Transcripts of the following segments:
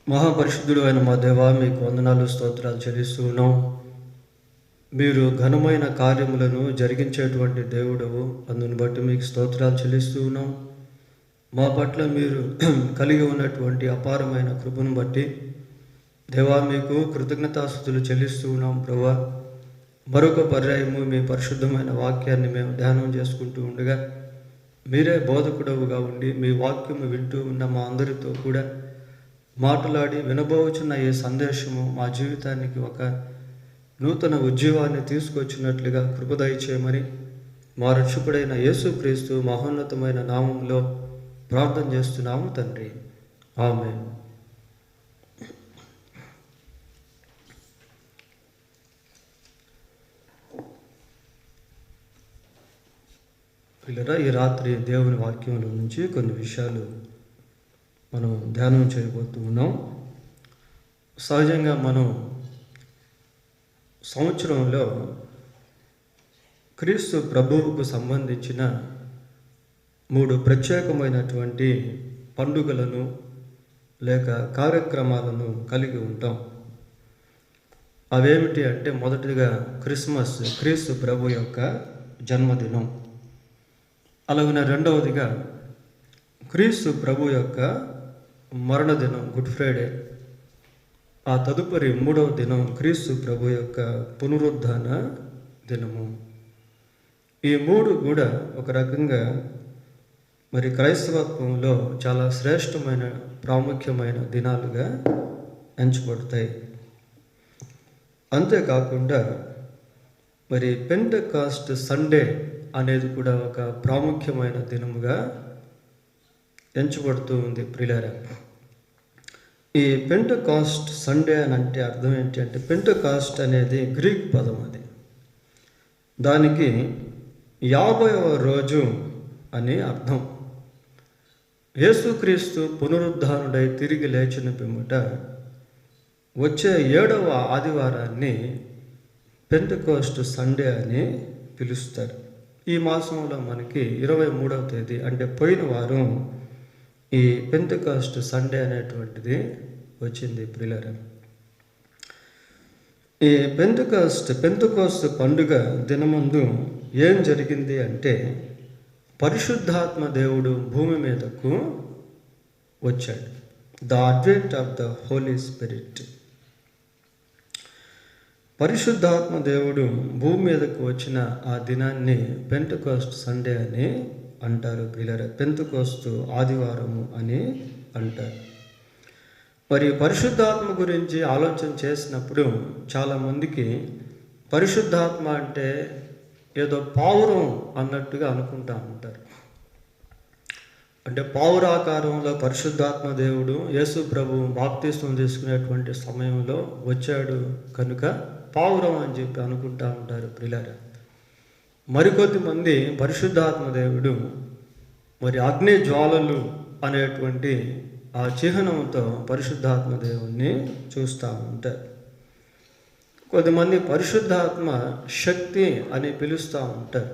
మహాపరిశుద్ధుడు అయిన మా దేవా, మీకు వందనాలు స్తోత్రాలు చెల్లిస్తూ ఉన్నాం. మీరు ఘనమైన కార్యములను జరిగించేటువంటి దేవుడవు, అందుని బట్టి మీకు స్తోత్రాలు చెల్లిస్తూ ఉన్నాం. మా పట్ల మీరు కలిగి ఉన్నటువంటి అపారమైన కృపను బట్టి దేవా మీకు కృతజ్ఞతాస్తుతులు చెల్లిస్తూ ఉన్నాం. ప్రభువా, మరొక పర్యాయము మీ పరిశుద్ధమైన వాక్యాన్ని మేము ధ్యానం చేసుకుంటూ ఉండగా మీరే బోధకుడవుగా ఉండి మీ వాక్యము వింటూ ఉన్న మా అందరితో కూడా మాట్లాడి వినబోచున్న ఈ సందేశము మా జీవితానికి ఒక నూతన ఉజ్జీవాన్ని తీసుకొచ్చినట్లుగా కృపదయ చేయమని మా రక్షకుడైన యేసుక్రీస్తు మహోన్నతమైన నామంలో ప్రార్థన చేస్తున్నాము తండ్రి, ఆమేన్. పిల్లరా, ఈ రాత్రి దేవుని వాక్యంలో నుంచి కొన్ని విషయాలు మనం ధ్యానం చేయబోతూ ఉన్నాం. సహజంగా మనం సంవత్సరంలో క్రీస్తు ప్రభువుకు సంబంధించిన 3 ప్రత్యేకమైనటువంటి పండుగలను లేక కార్యక్రమాలను కలిగి ఉంటాం. అవేమిటి అంటే, మొదటిగా క్రిస్మస్, క్రీస్తు ప్రభు యొక్క జన్మదినం. అలాగే రెండవదిగా క్రీస్తు ప్రభు యొక్క మరణదినం, గుడ్ ఫ్రైడే. ఆ తదుపరి 3వ దినం క్రీస్తు ప్రభు యొక్క పునరుద్ధాన దినము. ఈ 3 కూడా ఒక రకంగా మరి క్రైస్తవత్వంలో చాలా శ్రేష్టమైన ప్రాముఖ్యమైన దినాలుగా ఎంచబడతాయి. అంతేకాకుండా మరి పెంటెకాస్ట్ సండే అనేది కూడా ఒక ప్రాముఖ్యమైన దినముగా ఎంచబడుతూ ఉంది. ప్రియులారా, ఈ పెంటెకాస్ట్ సండే అని అంటే అర్థం ఏంటి అంటే, పెంటెకాస్ట్ అనేది గ్రీక్ పదం. అది దానికి 50వ రోజు అని అర్థం. యేసుక్రీస్తు పునరుద్ధానుడై తిరిగి లేచిన పిమ్మట వచ్చే 7వ ఆదివారాన్ని పెంటెకాస్ట్ సండే అని పిలుస్తారు. ఈ మాసంలో మనకి 23వ తేదీ అంటే పోయిన వారం ఈ పెంటెకాస్ట్ సండే అనేటువంటిది వచ్చింది. ప్రియులారా, ఈ పెంతెకోస్తు పండుగ దినమందు ఏం జరిగింది అంటే, పరిశుద్ధాత్మ దేవుడు భూమి మీదకు వచ్చాడు. The advent of the Holy Spirit. పరిశుద్ధాత్మ దేవుడు భూమి మీదకు వచ్చిన ఆ దినాన్ని పెంటెకోస్ట్ సండే అని అంటారు. ప్రియులారా, పెంతెకోస్తు ఆదివారము అని అంటారు. మరి పరిశుద్ధాత్మ గురించి ఆలోచన చేసినప్పుడు చాలామందికి పరిశుద్ధాత్మ అంటే ఏదో పావురం అన్నట్టుగా అనుకుంటా ఉంటారు. అంటే పావురాకారంలో పరిశుద్ధాత్మ దేవుడు యేసు ప్రభు బాప్తిస్మం తీసుకునేటువంటి సమయంలో వచ్చాడు కనుక పావురం అని చెప్పి అనుకుంటా ఉంటారు. ప్రియులారా, మరికొద్ది మంది పరిశుద్ధాత్మ దేవుడు మరి అగ్ని జ్వాలలు అనేటువంటి ఆ చిహ్నంతో పరిశుద్ధాత్మ దేవుణ్ణి చూస్తూ ఉంటారు. కొద్దిమంది పరిశుద్ధాత్మ శక్తి అని పిలుస్తూ ఉంటారు.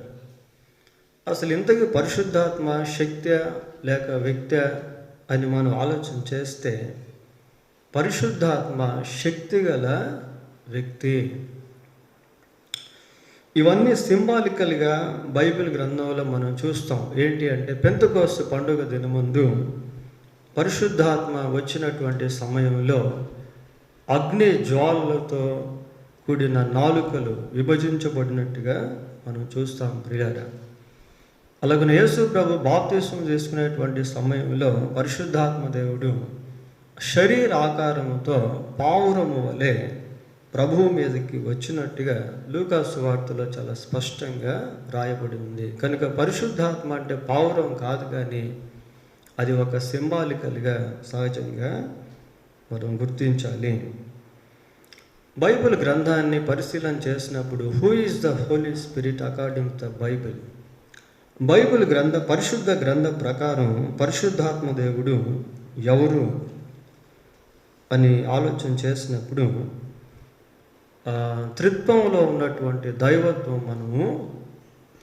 అసలు ఇంతకీ పరిశుద్ధాత్మ శక్తి లేక వ్యక్తి అని మనం ఆలోచన చేస్తే, పరిశుద్ధాత్మ శక్తి గల వ్యక్తి. ఇవన్నీ సింబాలికల్గా బైబిల్ గ్రంథంలో మనం చూస్తాం. ఏంటి అంటే, పెంతెకోస్తు పండుగ దినమందు పరిశుద్ధాత్మ వచ్చినటువంటి సమయంలో అగ్ని జ్వాలలతో కూడిన నాలుకలు విభజించబడినట్టుగా మనం చూస్తాం. ప్రియులారా, అలాగే యేసు ప్రభు బాప్తిస్మం తీసుకునేటువంటి సమయంలో పరిశుద్ధాత్మ దేవుడు శరీర ఆకారముతో పావురము వలె ప్రభువు మీదకి వచ్చినట్టుగా లూకాసు సువార్తలో చాలా స్పష్టంగా రాయబడి ఉంది. కనుక పరిశుద్ధాత్మ అంటే పావురం కాదు, కానీ అది ఒక సింబాలికల్గా సహజంగా మనం గుర్తించాలి. బైబిల్ గ్రంథాన్ని పరిశీలన చేసినప్పుడు who is the Holy Spirit according to the Bible, Bible పరిశుద్ధ గ్రంథ ప్రకారం పరిశుద్ధాత్మ దేవుడు ఎవరు అని ఆలోచన చేసినప్పుడు త్రిత్వంలో ఉన్నటువంటి దైవత్వం మనము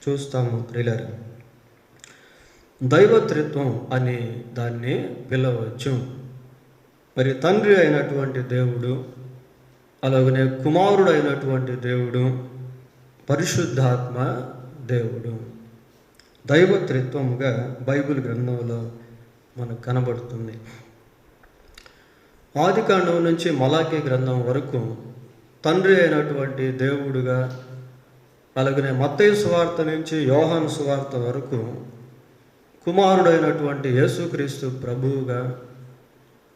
చూస్తాము. ప్రియులారా, దైవత్రిత్వం అని దాన్ని పిలవచ్చు. మరి తండ్రి అయినటువంటి దేవుడు, అలాగనే కుమారుడు అయినటువంటి దేవుడు, పరిశుద్ధాత్మ దేవుడు దైవత్రిత్వముగా బైబిల్ గ్రంథంలో మనకు కనబడుతుంది. ఆదికాండం నుంచి మలాకీ గ్రంథం వరకు తండ్రి అయినటువంటి దేవుడుగా, అలాగనే మత్తయి సువార్త నుంచి యోహాను సువార్త వరకు కుమారుడైనటువంటి యేసుక్రీస్తు ప్రభువుగా,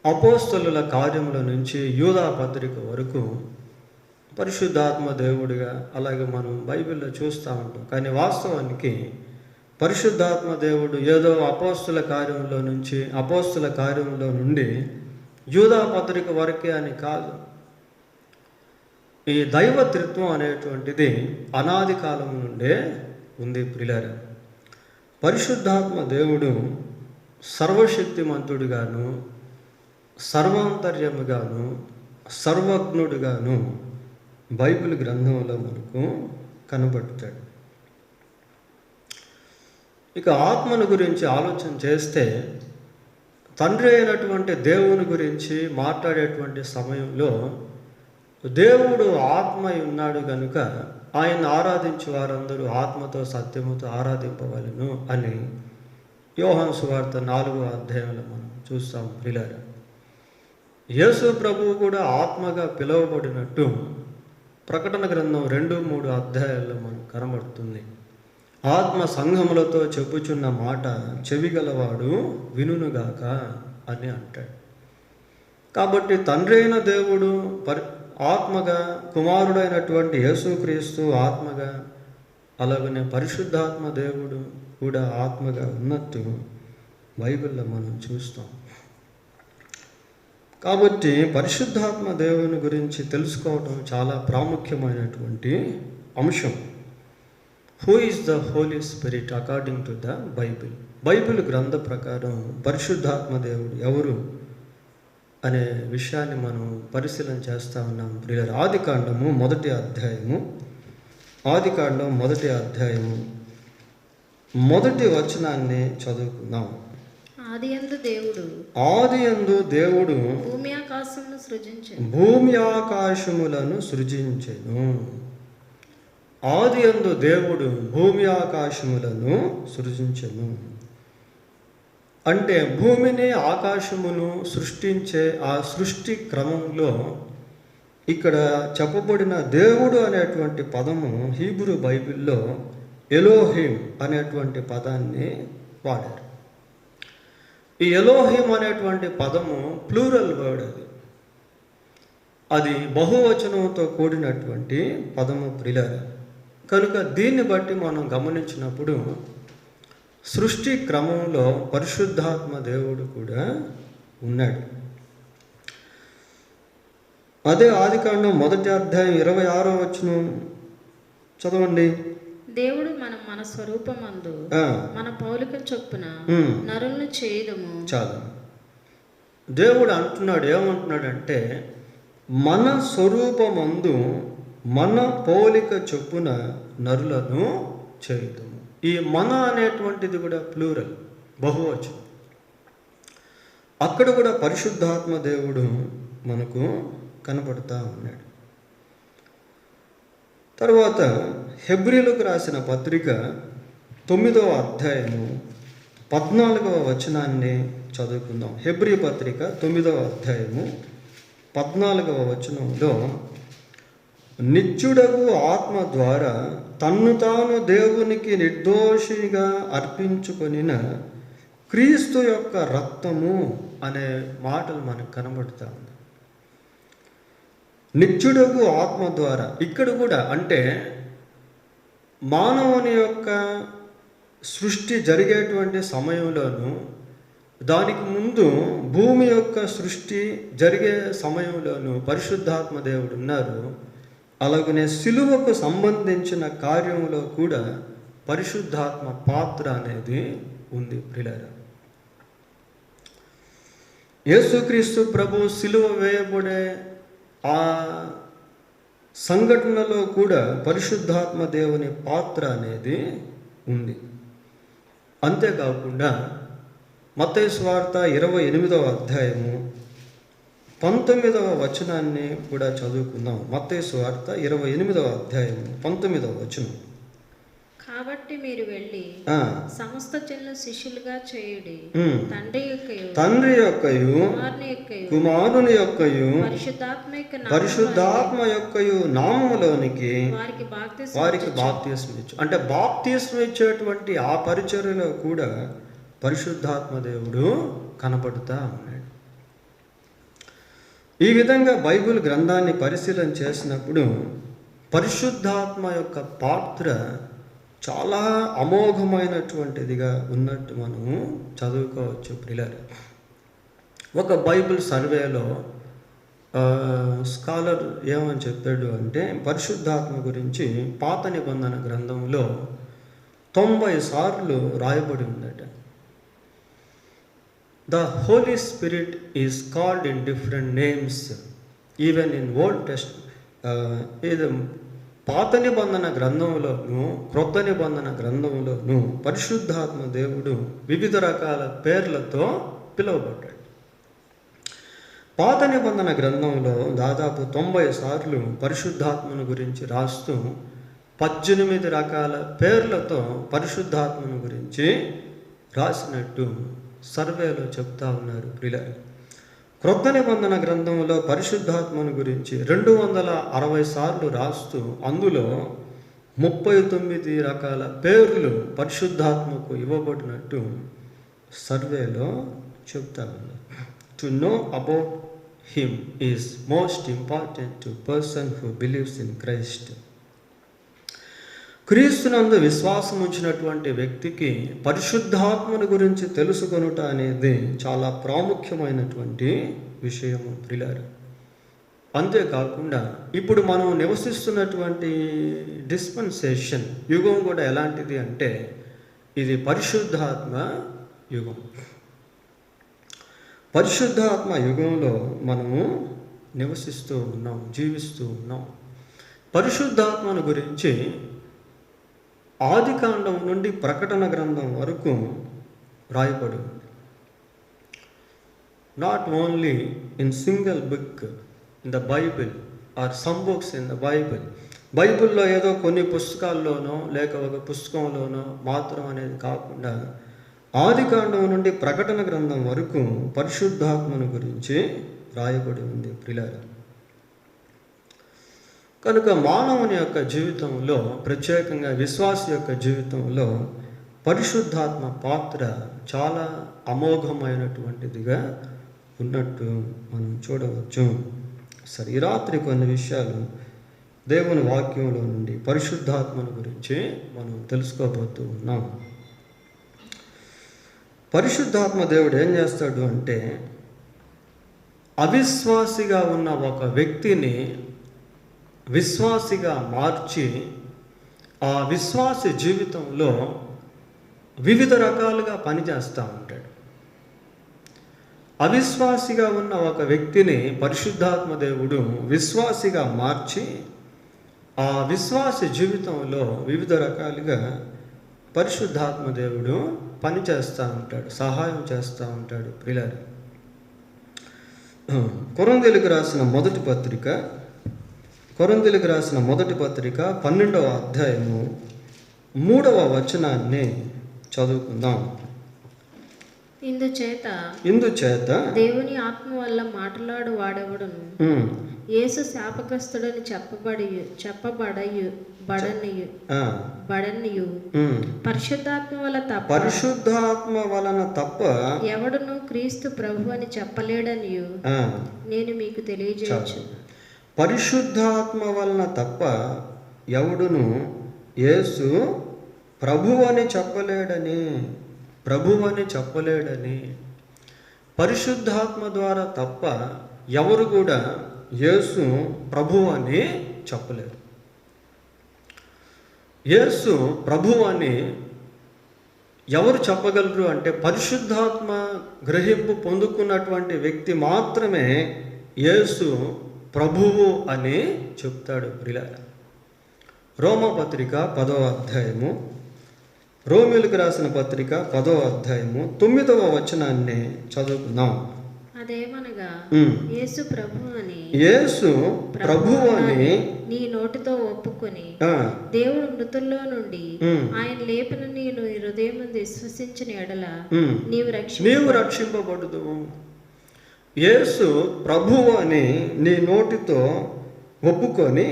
అపోస్తలుల కార్యముల నుంచి యూదా పత్రిక వరకు పరిశుద్ధాత్మ దేవుడిగా అలాగే మనం బైబిల్లో చూస్తూ ఉంటాం. కానీ వాస్తవానికి పరిశుద్ధాత్మ దేవుడు ఏదో అపోస్తల కార్యంలో నుండి యూదా పత్రిక వరకే అని కాదు. ఈ దైవత్రిత్వం అనేటువంటిది అనాది కాలం నుండే ఉంది ప్రియులారా. పరిశుద్ధాత్మ దేవుడు సర్వశక్తిమంతుడిగాను, సర్వాంతర్యముగాను, సర్వజ్ఞుడుగాను బైబిల్ గ్రంథంలో మనకు కనబడతాడు. ఇక ఆత్మను గురించి ఆలోచన చేస్తే, తండ్రి అయినటువంటి దేవుని గురించి మాట్లాడేటువంటి సమయంలో దేవుడు ఆత్మ ఉన్నాడు కనుక ఆయన ఆరాధించే వారందరూ ఆత్మతో సత్యముతో ఆరాధింపవలెను అని యోహాను సువార్త 4వ అధ్యాయంలో మనం చూస్తాం ప్రియులారా. యేసు ప్రభువు కూడా ఆత్మగా పిలువబడినట్టు ప్రకటన గ్రంథం 2-3 అధ్యాయాల్లో మనకు కనబడుతుంది. ఆత్మ సంఘములతో చెప్పుచున్న మాట చెవిగలవాడు వినుగాక అని అంటాడు. కాబట్టి తండ్రి అయిన దేవుడు ఆత్మగా, కుమారుడైనటువంటి యేసుక్రీస్తు ఆత్మగా, అలాగనే పరిశుద్ధాత్మ దేవుడు కూడా ఆత్మగా ఉన్నట్టు బైబిల్లో మనం చూస్తాం. కాబట్టి పరిశుద్ధాత్మ దేవుని గురించి తెలుసుకోవడం చాలా ప్రాముఖ్యమైనటువంటి అంశం. Who is the Holy Spirit according to the Bible? Bible గ్రంథ ప్రకారం పరిశుద్ధాత్మ దేవుడు ఎవరు అనే విషయాన్ని మనం పరిశీలన చేస్తూ ఉన్నాం ప్రియులారా. ఆదికాండం 1వ అధ్యాయము 1వ వచనాన్ని చదువుకుందాం. ఆదియందు దేవుడు భూమి ఆకాశములను సృజించెను. ఆదియందు దేవుడు భూమి ఆకాశములను సృజించెను అంటే భూమిని ఆకాశమును సృష్టించే ఆ సృష్టి క్రమంలో ఇక్కడ చెప్పబడిన దేవుడు అనేటువంటి పదము హీబ్రూ బైబిల్లో ఎలోహిం అనేటువంటి పదాన్ని వాడారు. ఈ ఎలోహిం అనేటువంటి పదము ప్లూరల్ వర్డ్, అది బహువచనంతో కూడినటువంటి పదము ప్రియులారా. కనుక దీన్ని బట్టి మనం గమనించినప్పుడు సృష్టి క్రమంలో పరిశుద్ధాత్మ దేవుడు కూడా ఉన్నాడు. అదే ఆదికాండం 1వ అధ్యాయం 26వ వచనం చదవండి. దేవుడు మన స్వరూపమందు మన పోలిక చొప్పున నరులను చేయుదుము. చాలు. దేవుడు అంటున్నాడు, ఏమంటున్నాడంటే మన స్వరూపమందు మన పోలిక చొప్పున నరులను చేయుదుము. ఈ మన అనేటువంటిది కూడా ప్లూరల్, బహువచనం. అక్కడ కూడా పరిశుద్ధాత్మ దేవుడు మనకు కనపడుతూ ఉన్నాడు. తర్వాత హెబ్రీలకు రాసిన పత్రిక 9వ అధ్యాయము 14వ వచనాన్ని చదువుకుందాం. హెబ్రీ పత్రిక 9వ అధ్యాయము 14వ వచనంలో, నిత్యుడగు ఆత్మ ద్వారా తన్ను తాను దేవునికి నిర్దోషిగా అర్పించుకొనిన క్రీస్తు యొక్క రక్తము అనే మాటలు మనకు కనబడుతూ ఉంది. నిత్యుడగు ఆత్మ ద్వారా ఇక్కడ కూడా అంటే మానవుని యొక్క సృష్టి జరిగేటువంటి సమయంలోనూ, దానికి ముందు భూమి యొక్క సృష్టి జరిగే సమయంలోనూ పరిశుద్ధాత్మ దేవుడు ఉన్నారు. అలాగనే సిలువకు సంబంధించిన కార్యంలో కూడా పరిశుద్ధాత్మ పాత్ర అనేది ఉంది ప్రియులారా. యేసుక్రీస్తు ప్రభు సిలువ వేయబడే ఆ సంఘటనలో కూడా పరిశుద్ధాత్మ దేవుని పాత్ర అనేది ఉంది. అంతేకాకుండా మత్తయి సువార్త 28వ అధ్యాయము 19వ వచనాన్ని కూడా చదువుకుందాం. మత్తయి సువార్త 28వ అధ్యాయం 19వ వచనం. కాబట్టి మీరు వెళ్ళి సమస్త జనులను శిష్యులుగా చేయుడి, తండ్రి యొక్కయు కుమారుని యొక్కయు పరిశుద్ధాత్మ యొక్కయు నామములోనికి వారికి బాప్తిస్మం ఇచ్చు. అంటే బాప్తిస్మం ఇచ్చేటువంటి ఆ పరిచర్యలో కూడా పరిశుద్ధాత్మ దేవుడు కనపడుతూ ఉన్నాడు. ఈ విధంగా బైబిల్ గ్రంథాన్ని పరిశీలన చేసినప్పుడు పరిశుద్ధాత్మ యొక్క పాత్ర చాలా అమోఘమైనటువంటిదిగా ఉన్నట్టు మనము చదువుకోవచ్చు ప్రియులారా. ఒక బైబిల్ సర్వేలో స్కాలర్ ఏమని చెప్పాడు అంటే, పరిశుద్ధాత్మ గురించి పాత నిబంధన గ్రంథంలో 90 సార్లు రాయబడి ఉందట. The Holy Spirit is called in different names even in Old Testament. ఇది పాత నిబంధన గ్రంథంలోను క్రొత్త నిబంధన గ్రంథంలోను పరిశుద్ధాత్మ దేవుడు వివిధ రకాల పేర్లతో పిలువబడ్డాడు. పాత నిబంధన గ్రంథంలో దాదాపు 90 సార్లు పరిశుద్ధాత్మను గురించి రాస్తూ 18 రకాల పేర్లతో పరిశుద్ధాత్మను గురించి రాసినట్టు సర్వేలో చెప్తా ఉన్నారు ప్రియులారా. క్రొత్త నిబంధన గ్రంథంలో పరిశుద్ధాత్మను గురించి 260 సార్లు రాస్తూ అందులో 39 రకాల పేర్లు పరిశుద్ధాత్మకు ఇవ్వబడినట్టు సర్వేలో చెప్తా ఉన్నారు. To know about him is most important to person who believes in Christ. క్రీస్తునందు విశ్వాసం ఉంచినటువంటి వ్యక్తికి పరిశుద్ధాత్మను గురించి తెలుసుకొనుట అనేది చాలా ప్రాముఖ్యమైనటువంటి విషయము ప్రియులారా. అంతేకాకుండా ఇప్పుడు మనం నివసిస్తున్నటువంటి డిస్పెన్సేషన్ యుగం కూడా ఎలాంటిది అంటే ఇది పరిశుద్ధాత్మ యుగం. పరిశుద్ధాత్మ యుగంలో మనము నివసిస్తూ ఉన్నాం, జీవిస్తూ ఉన్నాం. పరిశుద్ధాత్మను గురించి ఆదికాండం నుండి ప్రకటన గ్రంథం వరకు రాయబడి ఉంది. Not only in single book in the Bible are some books in the Bible. బైబిల్లో ఏదో కొన్ని పుస్తకాల్లోనో లేక ఒక పుస్తకంలోనో మాత్రం అనేది కాకుండా ఆదికాండం నుండి ప్రకటన గ్రంథం వరకు పరిశుద్ధాత్మను గురించి రాయబడి ఉంది ప్రియులారా. కనుక మానవుని యొక్క జీవితంలో, ప్రత్యేకంగా విశ్వాసి యొక్క జీవితంలో పరిశుద్ధాత్మ పాత్ర చాలా అమోఘమైనటువంటిదిగా ఉన్నట్టు మనం చూడవచ్చు. సరే, ఈ రాత్రి కొన్ని విషయాలు దేవుని వాక్యంలో నుండి పరిశుద్ధాత్మను గురించి మనం తెలుసుకోబోతూ ఉన్నాం. పరిశుద్ధాత్మ దేవుడు ఏం చేస్తాడు అంటే, అవిశ్వాసిగా ఉన్న ఒక వ్యక్తిని విశ్వాసిగా మార్చి ఆ విశ్వాసి జీవితంలో వివిధ రకాలుగా పనిచేస్తూ ఉంటాడు. అవిశ్వాసిగా ఉన్న ఒక వ్యక్తిని పరిశుద్ధాత్మ దేవుడు విశ్వాసిగా మార్చి ఆ విశ్వాసి జీవితంలో వివిధ రకాలుగా పరిశుద్ధాత్మ దేవుడు పనిచేస్తూ ఉంటాడు, సహాయం చేస్తూ ఉంటాడు ప్రియులారా. కొరింథీయులకు రాసిన మొదటి పత్రిక 12వ అధ్యాయము 3వ వచనాన్ని చదువుకుందాం. ఇందుచేత దేవుని ఆత్మ వల్ల మాట్లాడు వాడెవడును యేసు శాపగ్రస్తుడని చెప్పబడనియు పరిశుద్ధాత్మ వలన తప్ప ఎవడును క్రీస్తు ప్రభు అని చెప్పలేడనియు నేను మీకు తెలియజేయచ్చు. పరిశుద్ధాత్మ వలన తప్ప ఎవడును యేసు ప్రభువు అని చెప్పలేడని, పరిశుద్ధాత్మ ద్వారా తప్ప ఎవరు కూడా యేసు ప్రభువు అని చెప్పలేరు. యేసు ప్రభువు అని ఎవరు చెప్పగలరు అంటే పరిశుద్ధాత్మ గ్రహింపు పొందుకున్నటువంటి వ్యక్తి మాత్రమే యేసు ప్రభువు అని చెప్తాడు ప్రియులారా. రోమపత్రిక 10వ అధ్యాయము, రోమిలకు రాసిన పత్రిక 10వ అధ్యాయము 9వ వచనాన్ని చదువుకుందాం. అదేమనగా యేసు ప్రభువని నీ నోటితో ఒప్పుకొని దేవుడు మృతుల్లో నుండి ఆయన లేపిన నేను హృదయం విశ్వసించిన ఎడల నీవు రక్షింపబడదు. యేసు ప్రభువు అని నీ నోటితో ఒప్పుకొని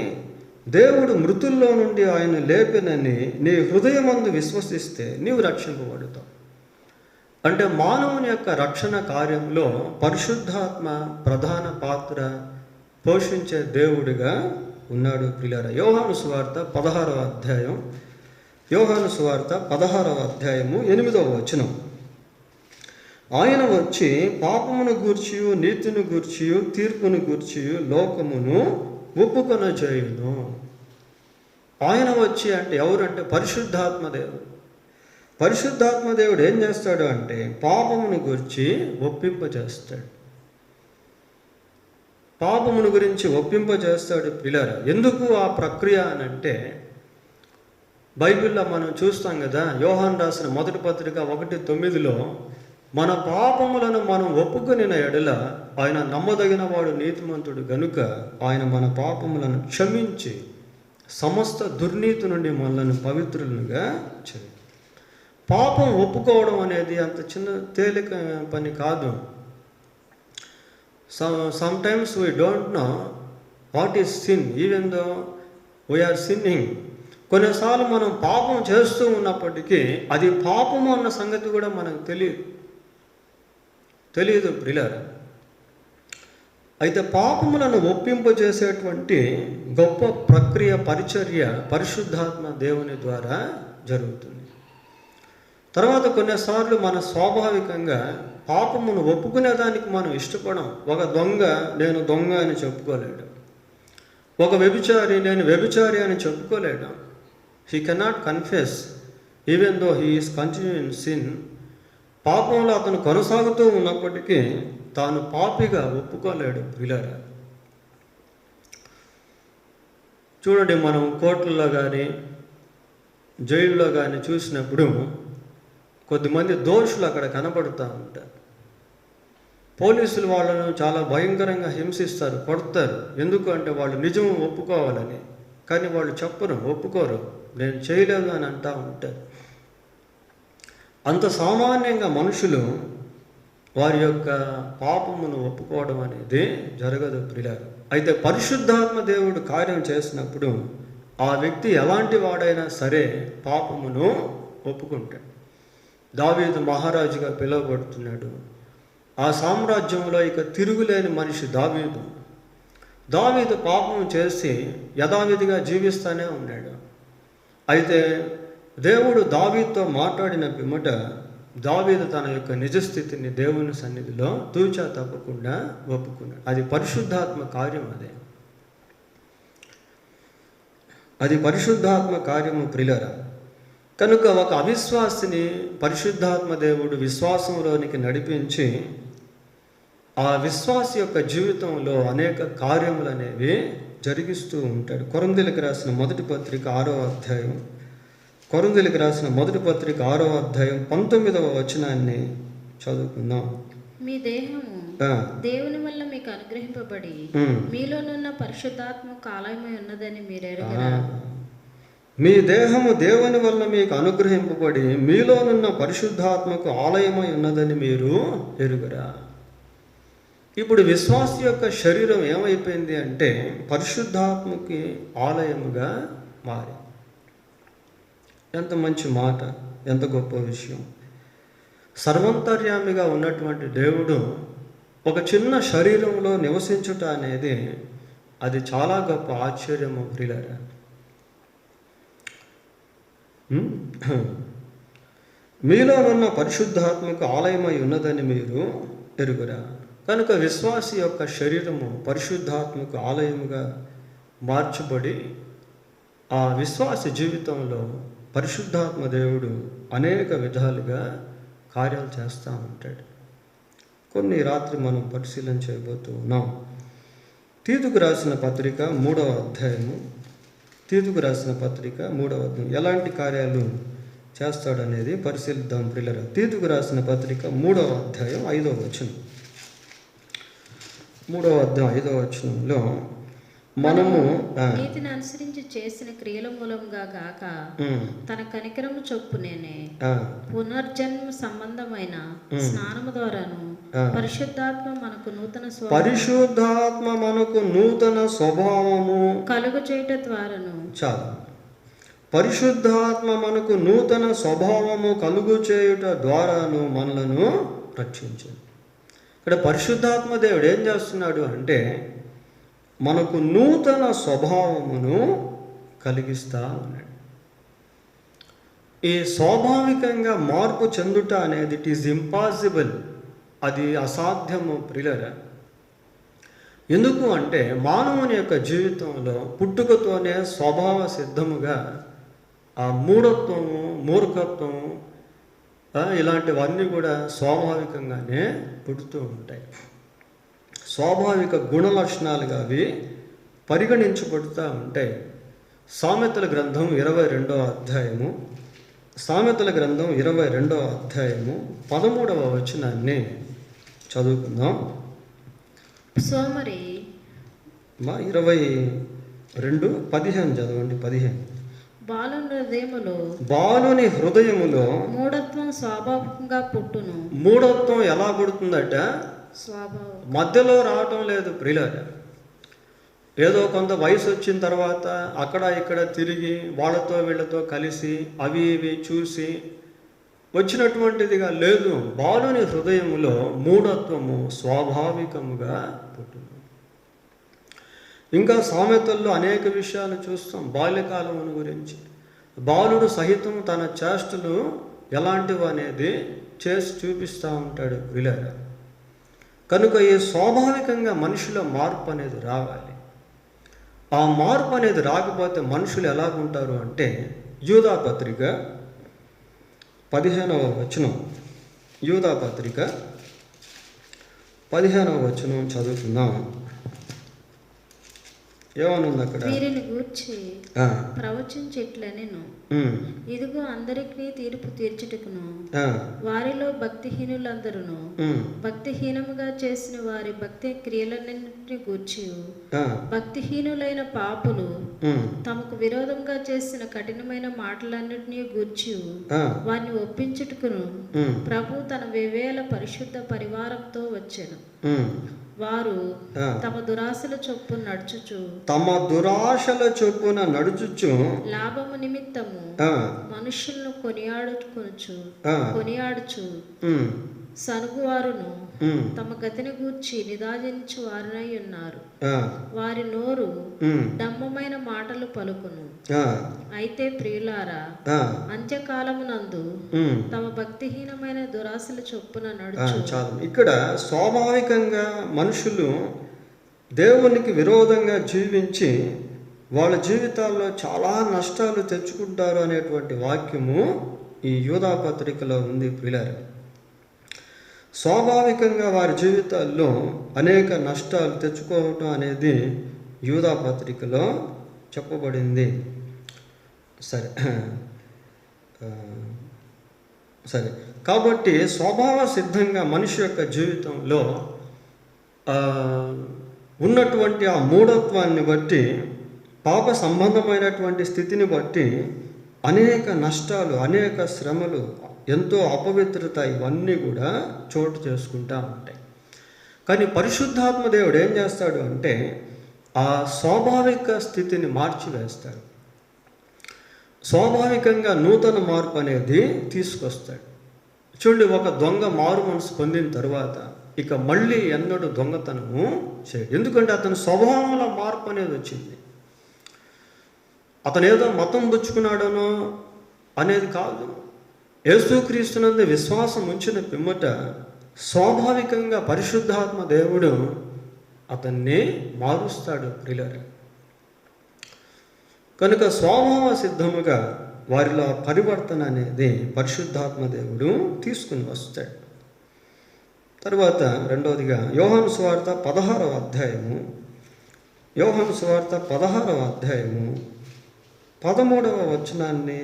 దేవుడు మృతుల్లో నుండి ఆయన లేపినని నీ హృదయమందు విశ్వసిస్తే నీవు రక్షింపబడతావు. అంటే మానవుని యొక్క రక్షణ కార్యంలో పరిశుద్ధాత్మ ప్రధాన పాత్ర పోషించే దేవుడిగా ఉన్నాడు ప్రియులారా. యోహాను సువార్త 16వ అధ్యాయం, యోహాను సువార్త 16వ అధ్యాయము 8వ వచనం. ఆయన వచ్చి పాపమును గూర్చియు నీతిని గూర్చియు తీర్పును గూర్చియు లోకమును ఒప్పుకొనజేయును. ఆయన వచ్చి అంటే ఎవరంటే పరిశుద్ధాత్మ దేవుడు. పరిశుద్ధాత్మ దేవుడు ఏం చేస్తాడు అంటే పాపమును గురించి ఒప్పింపజేస్తాడు. పాపమును గురించి ఒప్పింపజేస్తాడు పిల్లరా. ఎందుకు ఆ ప్రక్రియ అని అంటే బైబిల్లో మనం చూస్తాం కదా, యోహాను రాసిన మొదటి పత్రిక 1:9 మన పాపములను మనం ఒప్పుకొనిన ఎడల ఆయన నమ్మదగిన వాడు నీతిమంతుడు గనుక ఆయన మన పాపములను క్షమించి సమస్త దుర్నీతి నుండి మనల్ని పవిత్రులుగా చేయి. పాపం ఒప్పుకోవడం అనేది అంత చిన్న తేలిక పని కాదు. Sometimes we don't know what is sin even though we are sinning. కొన్నిసార్లు మనం పాపం చేస్తూ ఉన్నప్పటికీ అది పాపము అన్న సంగతి కూడా మనకు తెలియదు ప్రియులారా. అయితే పాపములను ఒప్పింపజేసేటువంటి గొప్ప ప్రక్రియ పరిచర్య పరిశుద్ధాత్మ దేవుని ద్వారా జరుగుతుంది. తర్వాత కొన్నిసార్లు మన స్వాభావికంగా పాపమును ఒప్పుకునేదానికి మనం ఇష్టపడం. ఒక దొంగ నేను దొంగ అని చెప్పుకోలేడు, ఒక వ్యభిచారి నేను వ్యభిచారి అని చెప్పుకోలేడు. He cannot confess even though he is continue in sin. పాపంలో అతను కొనసాగుతూ ఉన్నప్పటికీ తాను పాపిగా ఒప్పుకోలేడు ప్రియులారా. చూడండి, మనం కోర్టుల్లో కానీ జైల్లో కానీ చూసినప్పుడు కొద్దిమంది దోషులు అక్కడ కనపడుతూ ఉంటారు. పోలీసులు వాళ్ళను చాలా భయంకరంగా హింసిస్తారు, కొడతారు. ఎందుకు అంటే వాళ్ళు నిజం ఒప్పుకోవాలని. కానీ వాళ్ళు చెప్పరు, ఒప్పుకోరు, నేను చేయలేదు అని అంటూ ఉంటారు. అంత సామాన్యంగా మనుషులు వారి యొక్క పాపమును ఒప్పుకోవడం అనేది జరగదు ప్రియులారా. అయితే పరిశుద్ధాత్మ దేవుడు కార్యం చేసినప్పుడు ఆ వ్యక్తి ఎలాంటి వాడైనా సరే పాపమును ఒప్పుకుంటాడు. దావీదు మహారాజుగా పిలువబడుతున్నాడు. ఆ సామ్రాజ్యంలో ఇక తిరుగులేని మనిషి దావీదు. దావీదు పాపం చేసి యథావిధిగా జీవిస్తూనే ఉన్నాడు. అయితే దేవుడు దావీదుతో మాట్లాడిన పిమ్మట దావీదు తన యొక్క నిజస్థితిని దేవుని సన్నిధిలో తూచా తప్పకుండా ఒప్పుకున్నాడు. అది పరిశుద్ధాత్మ కార్యం. అది పరిశుద్ధాత్మ కార్యము ప్రియులారా. కనుక ఒక అవిశ్వాసిని పరిశుద్ధాత్మ దేవుడు విశ్వాసంలోనికి నడిపించి ఆ విశ్వాసి యొక్క జీవితంలో అనేక కార్యములు అనేవి జరిగిస్తూ ఉంటాడు. కొరింథీయులకు రాసిన మొదటి పత్రిక 6వ అధ్యాయం, కొరింథీయులకు రాసిన మొదటి పత్రిక 6వ అధ్యాయం 19వ వచనాన్ని చదువుకుందాం. మీ దేహము దేవుని వల్ల మీకు అనుగ్రహింపబడి మీలోనున్న పరిశుద్ధాత్మకు ఆలయమై ఉన్నదని మీరు ఎరుగరా? మీ దేహము దేవుని వల్ల మీకు అనుగ్రహింపబడి మీలోనున్న పరిశుద్ధాత్మకు ఆలయమై ఉన్నదని మీరు ఎరుగరా? ఇప్పుడు విశ్వాసి యొక్క శరీరం ఏమైపోయింది అంటే పరిశుద్ధాత్మకి ఆలయముగా మారి. ఎంత మంచి మాట, ఎంత గొప్ప విషయం. సర్వంతర్యామిగా ఉన్నటువంటి దేవుడు ఒక చిన్న శరీరంలో నివసించుట అనేది అది చాలా గొప్ప ఆశ్చర్యము ప్రియులారా. మీలోనున్న పరిశుద్ధాత్మకు ఆలయమై ఉన్నదని మీరు ఎరుగురా. కనుక విశ్వాసి యొక్క శరీరము పరిశుద్ధాత్మకు ఆలయముగా మార్చబడి ఆ విశ్వాసి జీవితంలో పరిశుద్ధాత్మ దేవుడు అనేక విధాలుగా కార్యాలు చేస్తూ ఉంటాడు. కొన్ని రాత్రి మనం పరిశీలన చేయబోతూ ఉన్నాం. తీతుకు రాసిన పత్రిక 3వ అధ్యాయము, తీతుకు రాసిన పత్రిక 3వ అధ్యాయం ఎలాంటి కార్యాలు చేస్తాడనేది పరిశీలిద్దాం ప్రియులారా. తీతుకు రాసిన పత్రిక 3వ అధ్యాయం 5వ వచనం. 3వ అధ్యాయం 5వ వచనంలో మనము నీతిని అనుసరించి చేసిన క్రియల మూలంగా గాక తన కనికరము చొప్పునేనే పునర్జన్మ సంబంధమైన స్నానము ద్వారాను పరిశుద్ధాత్మ మనకు నూతన స్వభావము కలుగు చేయుట ద్వారాను చాలు. పరిశుద్ధాత్మ మనకు నూతన స్వభావము కలుగు చేయుట ద్వారాను మనలను రక్షించింది. ఇక్కడ పరిశుద్ధాత్మ దేవుడు ఏం చేస్తున్నాడు అంటే మనకు నూతన స్వభావమును కలిగిస్తా ఉన్నాడు. ఈ స్వాభావికంగా మార్పు చెందుట అనేది ఇట్ ఈజ్ ఇంపాసిబుల్, అది అసాధ్యము ప్రియులారా. ఎందుకు అంటే మానవుని యొక్క జీవితంలో పుట్టుకతోనే స్వభావ సిద్ధముగా ఆ మూఢత్వము, మూర్ఖత్వము ఇలాంటివన్నీ కూడా స్వాభావికంగానే పుడుతూ ఉంటాయి. స్వాభావిక గుణ లక్షణాలుగా అవి పరిగణించబడుతూ ఉంటాయి. సామెతల గ్రంథం 22వ అధ్యాయము 13వ వచనాన్ని చదువుకుందాం. సోమరి 22:15 చదవండి. 15 బాలుని హృదయములో మూఢత్వం స్వాభావికంగా పుట్టును. మూఢత్వం ఎలా పుడుతుందట? మధ్యలో రావటం లేదు ప్రియులారా. ఏదో కొంత వయసు వచ్చిన తర్వాత అక్కడ ఇక్కడ తిరిగి వాళ్ళతో వీళ్ళతో కలిసి అవి ఇవి చూసి వచ్చినటువంటిదిగా లేదు. బాలుని హృదయములో మూఢత్వము స్వాభావికముగా పుట్టును. ఇంకా సామెతల్లో అనేక విషయాలు చూస్తాం బాల్యకాలమును గురించి. బాలుడు సహితం తన చేష్టలు ఎలాంటివి అనేది చేసి చూపిస్తూ ఉంటాడు ప్రియులారా. కనుక ఈ స్వాభావికంగా మనుషుల మార్పు అనేది రావాలి. ఆ మార్పు అనేది రాకపోతే మనుషులు ఎలాగుంటారు అంటే యూదా పత్రిక 15వ వచనం, యూదా పత్రిక 15వ వచనం చదువుతున్నాం. ఏమనుంది అక్కడ? వీరిని గూర్చి ప్రవచించేట్లనెను, ఇదిగో అందరికీ తీర్పు తీర్చుటకును వారిలో భక్తిహీనులందరూ భక్తిహీనముగా చేసిన వారి భక్తి క్రియలన్నింటినీ గూర్చి భక్తిహీనులైన పాపులు తమకు విరోధంగా చేసిన కఠినమైన మాటలన్నింటినీ గూర్చి వారిని ఒప్పించుటకును ప్రభు తన వేవేల పరిశుద్ధ పరివారంతో వచ్చెను. వారు తమ దురాశల చొప్పున నడుచుచు లాభము నిమిత్తము మనుషులను కొనియాడుచు సనుగువారును తమ గతిని గూర్చి నిదానించు వారునై ఉన్నారు. వారి నోరు డమ్మమైన మాటలు పలుకును. అయితే ప్రియులారా, అంత్యకాలమునందు తమ భక్తిహీనమైన దురాశల చొప్పున నడుచు. ఇక్కడ స్వాభావికంగా మనుషులు దేవునికి విరోధంగా జీవించి వాళ్ళ జీవితాల్లో చాలా నష్టాలు తెచ్చుకుంటారు అనేటువంటి వాక్యము ఈ యూదా పత్రికలో ఉంది ప్రియులారా. స్వాభావికంగా వారి జీవితాల్లో అనేక నష్టాలు తెచ్చుకోవటం అనేది యూదా పత్రికలో చెప్పబడింది. సరే కాబట్టి స్వభావ సిద్ధంగా మనిషి యొక్క జీవితంలో ఉన్నటువంటి ఆ మూఢత్వాన్ని బట్టి, పాప సంబంధమైనటువంటి స్థితిని బట్టి అనేక నష్టాలు, అనేక శ్రమలు, ఎంతో అపవిత్రత ఇవన్నీ కూడా చోటు చేసుకుంటూ ఉంటాయి. కానీ పరిశుద్ధాత్మ దేవుడు ఏం చేస్తాడు అంటే ఆ స్వాభావిక స్థితిని మార్చివేస్తాడు. స్వాభావికంగా నూతన మార్పు అనేది తీసుకొస్తాడు. చూడండి, ఒక దొంగ మారు మనసు పొందిన తర్వాత ఇక మళ్ళీ ఎన్నడూ దొంగతనము చేయడు. ఎందుకంటే అతని స్వభావంలో మార్పు అనేది వచ్చింది. అతను ఏదో మతం పుచ్చుకున్నాడనో అనేది కాదు. యేసుక్రీస్తునందు విశ్వాసం ఉంచిన పిమ్మట స్వాభావికంగా పరిశుద్ధాత్మ దేవుడు అతన్ని మారుస్తాడు ప్రియులారా. కనుక స్వభావ సిద్ధముగా వారిలో పరివర్తన అనేది పరిశుద్ధాత్మ దేవుడు తీసుకుని వస్తాడు. తర్వాత రెండవదిగా యోహాను సువార్త 16వ అధ్యాయము, యోహాను సువార్త 16వ అధ్యాయము 13వ వచనాన్ని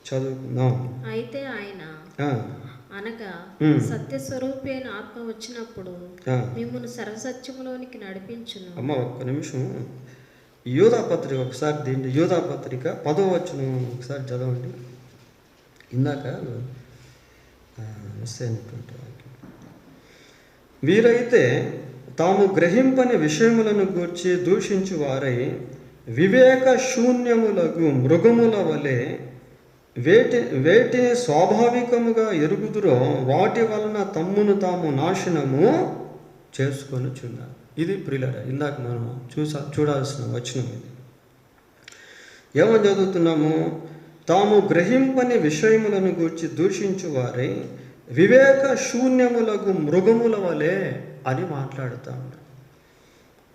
చదువుకుందాం. అయితే ఆయన అనగా సత్యస్వరూపి అయిన ఆత్మ వచ్చినప్పుడు మిమ్మల్ని సర్వసత్యములోనికి నడిపించును. అమ్మ ఒక్క నిమిషం, యూదా పత్రిక ఒకసారి, దీన్ని యూదా పత్రిక 10వ వచనం ఒకసారి చదవండి. ఇందాక మిస్ అయినటువంటి వాక్యం. వీరైతే తాము గ్రహింపని విషయములను గూర్చి దూషించు వారై వివేక శూన్యములకు మృగముల వలె వేటిని స్వాభావికముగా ఎరుగుదురో వాటి వలన తమ్మును తాము నాశనము చేసుకొనుచున్నారు. ఇది ప్రియులారా ఇందాక మనం చూడాల్సిన వచనం. ఇది ఏమని చదువుతున్నాము? తాము గ్రహింపని విషయములను గూర్చి దూషించు వారై వివేక శూన్యములకు మృగముల వలె అని మాట్లాడుతూ ఉన్నారు.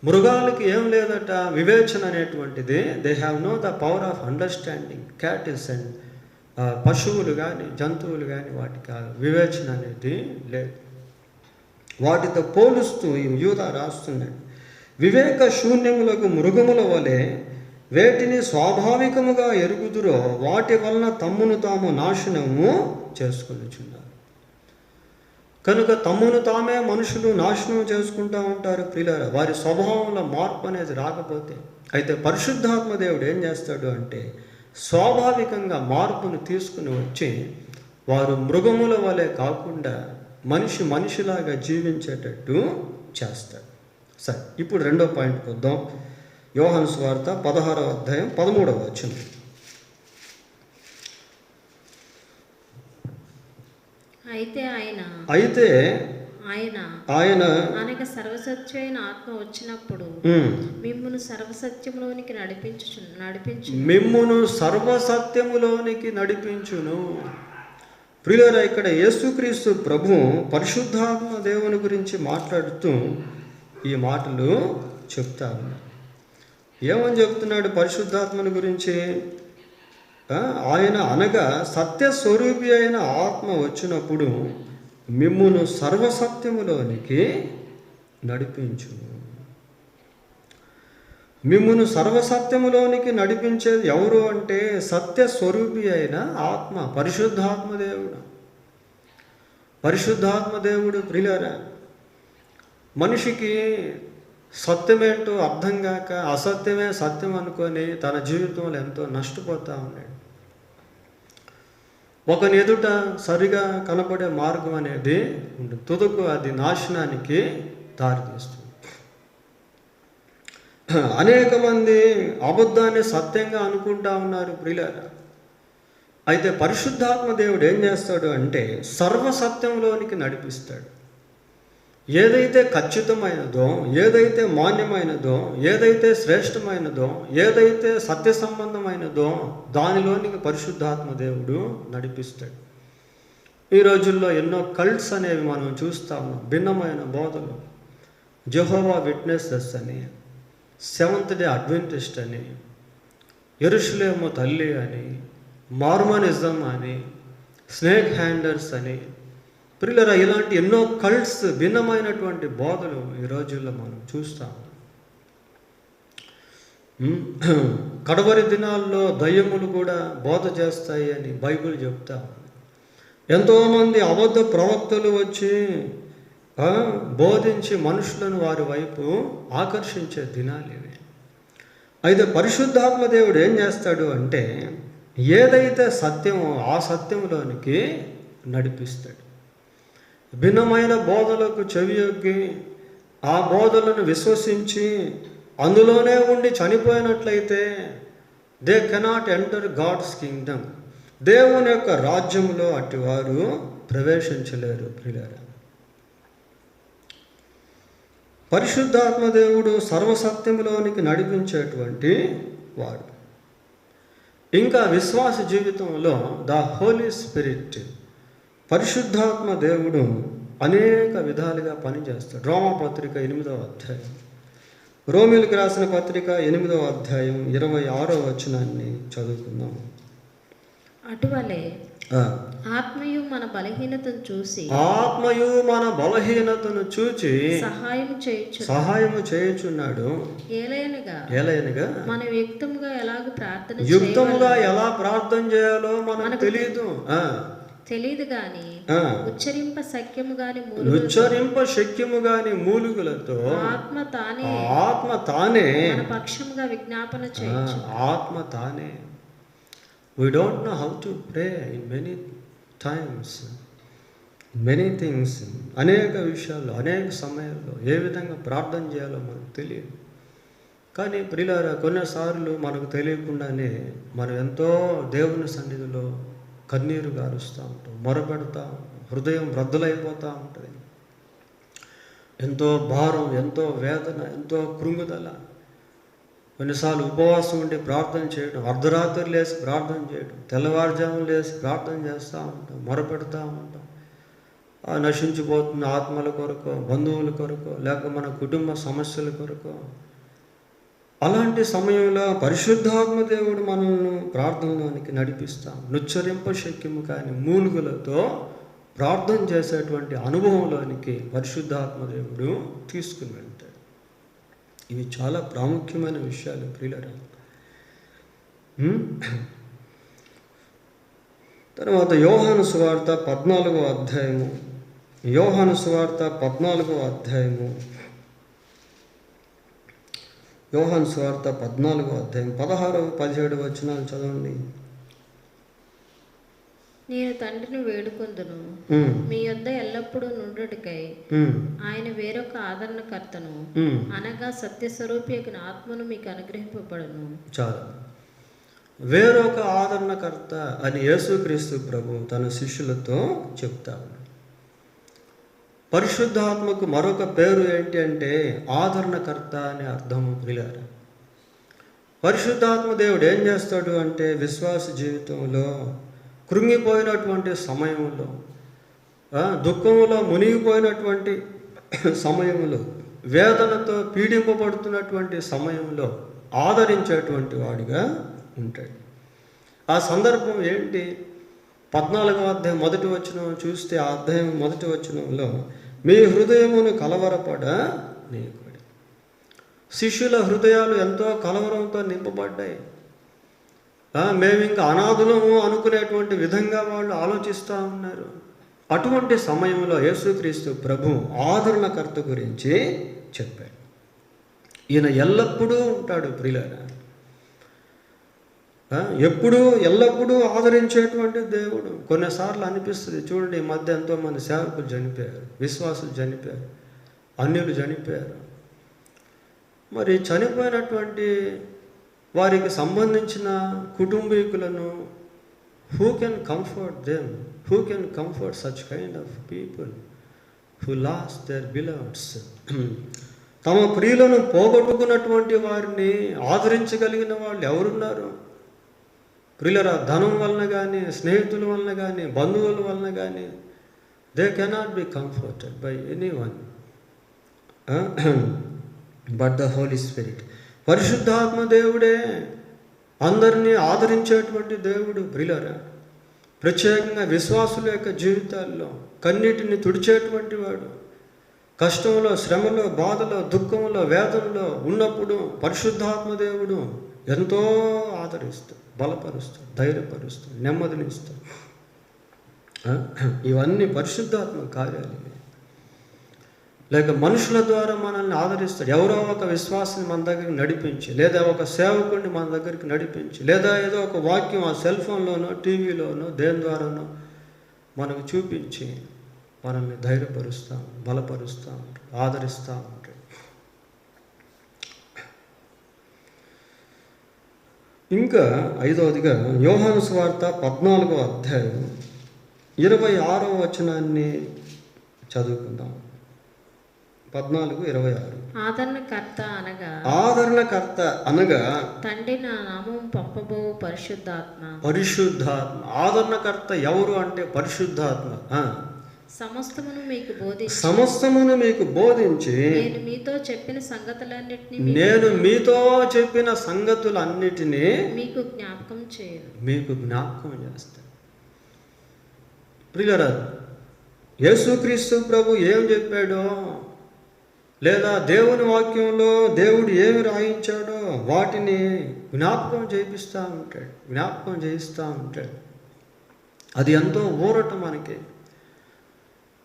మృగాలకి ఏం లేదట వివేచన అనేటువంటిది. They have know the power of understanding. Cattles and పశువులు కానీ జంతువులు కానీ వాటికి వివేచన అనేది లేదు. వాటితో పోలుస్తూ ఈ యూదా రాస్తున్నాడు, వివేక శూన్యములకు మృగముల వలె వేటిని స్వాభావికముగా ఎరుగుదురో వాటి వలన తమ్మును తాము నాశనము చేసుకొనుచున్నారు. కనుక తమ్మును తామే మనుషులు నాశనం చేసుకుంటూ ఉంటారు ప్రియులారా, వారి స్వభావంలో మార్పు అనేది రాకపోతే. అయితే పరిశుద్ధాత్మ దేవుడు ఏం చేస్తాడు అంటే స్వాభావికంగా మార్పును తీసుకుని వచ్చి వారు మృగముల వలె కాకుండా మనిషిలాగా జీవించేటట్టు చేస్తాడు. సరే, ఇప్పుడు రెండో పాయింట్కి వద్దాం. యోహాను సువార్త 16వ అధ్యాయం 13వ వచనం. అయితే ఆయన అనగా సర్వసత్యమైన ఆత్మ వచ్చినప్పుడు మిమ్మును సర్వసత్యములోనికి నడిపించును. ప్రియులారా, ఇక్కడ యేసుక్రీస్తు ప్రభు పరిశుద్ధాత్మ దేవుని గురించి మాట్లాడుతూ ఈ మాటలు చెప్తా ఉన్నాడు. ఏమని చెప్తున్నాడు పరిశుద్ధాత్మని గురించి? ఆయన అనగా సత్యస్వరూపి అయిన ఆత్మ వచ్చినప్పుడు మిమ్మును సర్వసత్యములోనికి నడిపించు. మిమ్మును సర్వసత్యములోనికి నడిపించేది ఎవరు అంటే సత్యస్వరూపి అయిన ఆత్మ, పరిశుద్ధాత్మ దేవుడు. పరిశుద్ధాత్మ దేవుడు ప్రియులారా, మనిషికి సత్యమేంటో అర్థం కాక అసత్యమే సత్యం అనుకొని తన జీవితంలో ఎంతో నష్టపోతూ ఉన్నాడు. ఒకని ఎదుట సరిగా కనపడే మార్గం అనేది ఉంటుంది, తుదకు అది నాశనానికి దారితీస్తుంది. అనేక మంది అబద్ధాన్ని సత్యంగా అనుకుంటా ఉన్నారు ప్రియులారా. అయితే పరిశుద్ధాత్మ దేవుడు ఏం చేస్తాడు అంటే సర్వసత్యంలోనికి నడిపిస్తాడు. ఏదైతే ఖచ్చితమైనదో, ఏదైతే మాన్యమైనదో, ఏదైతే శ్రేష్టమైనదో, ఏదైతే సత్య సంబంధమైనదో దానిలోనికి పరిశుద్ధాత్మ దేవుడు నడిపిస్తాడు. ఈ రోజుల్లో ఎన్నో కల్ట్స్ అనేవి మనం చూస్తూ ఉన్నాం, భిన్నమైన బోధలు. జెహోవా విట్నెసెస్ అని, సెవెంత్ డే అడ్వెంటిస్ట్ అని, యెరూషలేము తల్లి అని, మార్మనిజం అని, స్నేక్ హ్యాండర్స్ అని, ప్రియులారా ఇలాంటి ఎన్నో కల్ట్స్, భిన్నమైనటువంటి బోధలు ఈ రోజుల్లో మనం చూస్తాం. కడవరి దినాల్లో దయ్యములు కూడా బోధ చేస్తాయి అని బైబిల్ చెప్తా. ఎంతోమంది అబద్ధ ప్రవక్తలు వచ్చి బోధించి మనుషులను వారి వైపు ఆకర్షించే దినాలు ఇవి. అయితే పరిశుద్ధాత్మ దేవుడు ఏం చేస్తాడు అంటే ఏదైతే సత్యమో ఆ సత్యంలోనికి నడిపిస్తాడు. భిన్నమైన బోధలకు చెవియొగ్గి ఆ బోధలను విశ్వసించి అందులోనే ఉండి చనిపోయినట్లయితే they cannot enter God's kingdom. దేవుని యొక్క రాజ్యంలో అటివారు ప్రవేశించలేరు ప్రియులారా. పరిశుద్ధాత్మ దేవుడు సర్వసత్యంలోనికి నడిపించేటువంటి వాడు. ఇంకా విశ్వాస జీవితంలో ద హోలీ స్పిరిట్, పరిశుద్ధాత్మ దేవుడు అనేక విధాలుగా పనిచేస్తాడు. రోమాపత్రిక 8వ అధ్యాయం, రోమిలకు రాసిన పత్రిక 8వ అధ్యాయం 26వ వచనాన్ని చదువుకుందాం. అటువలే ఆత్మయు మన బలహీనతను చూచి సహాయము చేయుచున్నాడు. ఏలయనగా మనం యుక్తముగా ఎలా ప్రార్థన చేయాలో మనకు తెలియదు. తెలియదు గాని ఆ, ఉచ్చరింప సఖ్యము గాని ఉచ్చరింప శక్యము గాని మూలుగులతో ఆత్మ తానే ఆత్మ తానే మన పక్షముగా విజ్ఞాపన చేయొచ్చు. ఆత్మ తానే. We don't know how to pray in many times, many things. అనేక విషయాల్లో అనేక సమయాల్లో ఏ విధంగా ప్రార్థన చేయాలో మనకు తెలియదు. కానీ ప్రియులారా, కొన్నిసార్లు మనకు తెలియకుండానే మనం ఎంతో దేవుని సన్నిధిలో కన్నీరు గారుస్తూ ఉంటాం, మొరపెడతా ఉంటాం, హృదయం రద్దులైపోతూ ఉంటుంది. ఎంతో భారం, ఎంతో వేదన, ఎంతో కృంగుదల. కొన్నిసార్లు ఉపవాసం ఉండి ప్రార్థన చేయడం, అర్ధరాత్రి లేచి ప్రార్థన చేయడం, తెల్లవారుజాము లేచి ప్రార్థన చేస్తూ ఉంటాం, మొరపెడతా ఉంటాం. ఆ నశించిపోతున్న ఆత్మల కొరకు, బంధువుల కొరకు, లేక మన కుటుంబ సమస్యల కొరకు. అలాంటి సమయంలో పరిశుద్ధాత్మ దేవుడు మనల్ని ప్రార్థనలోనికి నడిపిస్తాం. నుచ్చరింప శక్యము కాని మూలుగులతో ప్రార్థన చేసేటువంటి అనుభవంలోనికి పరిశుద్ధాత్మ దేవుడు తీసుకుని వెళ్తాడు. ఇవి చాలా ప్రాముఖ్యమైన విషయాలు ప్రియులారా. తర్వాత యోహాను సువార్త 14వ అధ్యాయము, యోహాను సువార్త 14వ అధ్యాయము, యోహాను సువార్త 14వ అధ్యాయం 16-17 వచనాలు చదవండి. నేను తండ్రిని వేడుకొందును, మీ యొద్ద ఎల్లప్పుడూ నుండుటకై ఆయన వేరొక ఆదరణకర్తను అనగా సత్యస్వరూపి ఆత్మను మీకు అనుగ్రహింపబడును. చాలా వేరొక ఆదరణకర్త అని యేసుక్రీస్తు ప్రభు తన శిష్యులతో చెప్తారు. పరిశుద్ధాత్మకు మరొక పేరు ఏంటి అంటే ఆదరణకర్త అనే అర్థము ప్రియులారా. పరిశుద్ధాత్మ దేవుడు ఏం చేస్తాడు అంటే విశ్వాస జీవితంలో కృంగిపోయినటువంటి సమయంలో, దుఃఖంలో మునిగిపోయినటువంటి సమయంలో, వేదనతో పీడింపబడుతున్నటువంటి సమయంలో ఆదరించేటువంటి వాడిగా ఉంటాడు. ఆ సందర్భం ఏంటి? 14వ అధ్యాయం 1వ వచనం చూస్తే, ఆ అధ్యాయం 1వ వచనంలో మీ హృదయమును కలవరపడ నీకుడి. శిష్యుల హృదయాలు ఎంతో కలవరంతో నింపబడ్డాయి. మేము ఇంకా అనాథులము అనుకునేటువంటి విధంగా వాళ్ళు ఆలోచిస్తూ ఉన్నారు. అటువంటి సమయంలో యేసుక్రీస్తు ప్రభు ఆదరణకర్త గురించి చెప్పాడు. ఈయన ఎల్లప్పుడూ ఉంటాడు ప్రియులారా. ఎల్లప్పుడూ ఆదరించేటువంటి దేవుడు. కొన్నిసార్లు అనిపిస్తుంది, చూడండి, ఈ మధ్య ఎంతోమంది సేవకులు చనిపోయారు, విశ్వాసులు చనిపోయారు, అన్యులు చనిపోయారు. మరి చనిపోయినటువంటి వారికి సంబంధించిన కుటుంబీకులను who can comfort them, who can comfort such kind of people who lost their beloveds. తమ ప్రియులను పోగొట్టుకున్నటువంటి వారిని ఆదరించగలిగిన వాళ్ళు ఎవరున్నారు? ప్రియులరా, ధనం వలన కానీ, స్నేహితుల వలన కానీ, బంధువుల వలన కానీ they cannot be comforted by anyone but the Holy Spirit. పరిశుద్ధాత్మ దేవుడే అందరినీ ఆదరించేటువంటి దేవుడు ప్రియులరా. ప్రత్యేకంగా విశ్వాసుల యొక్క జీవితాల్లో కన్నీటిని తుడిచేటువంటి వాడు. కష్టంలో, శ్రమలో, బాధలో, దుఃఖంలో, వేదనలో ఉన్నప్పుడు పరిశుద్ధాత్మ దేవుడు ఎంతో ఆదరిస్తాడు, బలపరుస్తాడు, ధైర్యపరుస్తాడు, నెమ్మదినిస్తాడు. ఇవన్నీ పరిశుద్ధాత్మ కార్యాలు. లేక మనుషుల ద్వారా మనల్ని ఆదరిస్తాడు. ఎవరో ఒక విశ్వాసాన్ని మన దగ్గరికి నడిపించి, లేదా ఒక సేవకుడిని మన దగ్గరికి నడిపించి, లేదా ఏదో ఒక వాక్యం ఆ సెల్ ఫోన్లోనో, టీవీలోనో, దేని ద్వారానో మనకు చూపించి మనల్ని ధైర్యపరుస్తూ, బలపరుస్తూ ఉంటాడు, ఆదరిస్తూ ఉంటాడు. ఇంకా 5వదిగా యోహాను సువార్త 14వ అధ్యాయం 26వ వచనాన్ని చదువుకుందాం. 14:26. ఆదరణకర్త అనగా తండ్రి నా నామం పంపబో పరిశుద్ధాత్మ. ఆదరణకర్త ఎవరు అంటే పరిశుద్ధాత్మ. సమస్తమును మీకు బోధించి నేను మీతో చెప్పిన సంగతులన్నిటినీ మీకు జ్ఞాపకం చేస్తాను. ప్రియులారా, యేసుక్రీస్తు ప్రభు ఏం చెప్పాడో, లేదా దేవుని వాక్యంలో దేవుడు ఏమి రాయించాడో వాటిని జ్ఞాపకం చేయిస్తూ ఉంటాడు. అది ఎంతో ఊరట మనకి.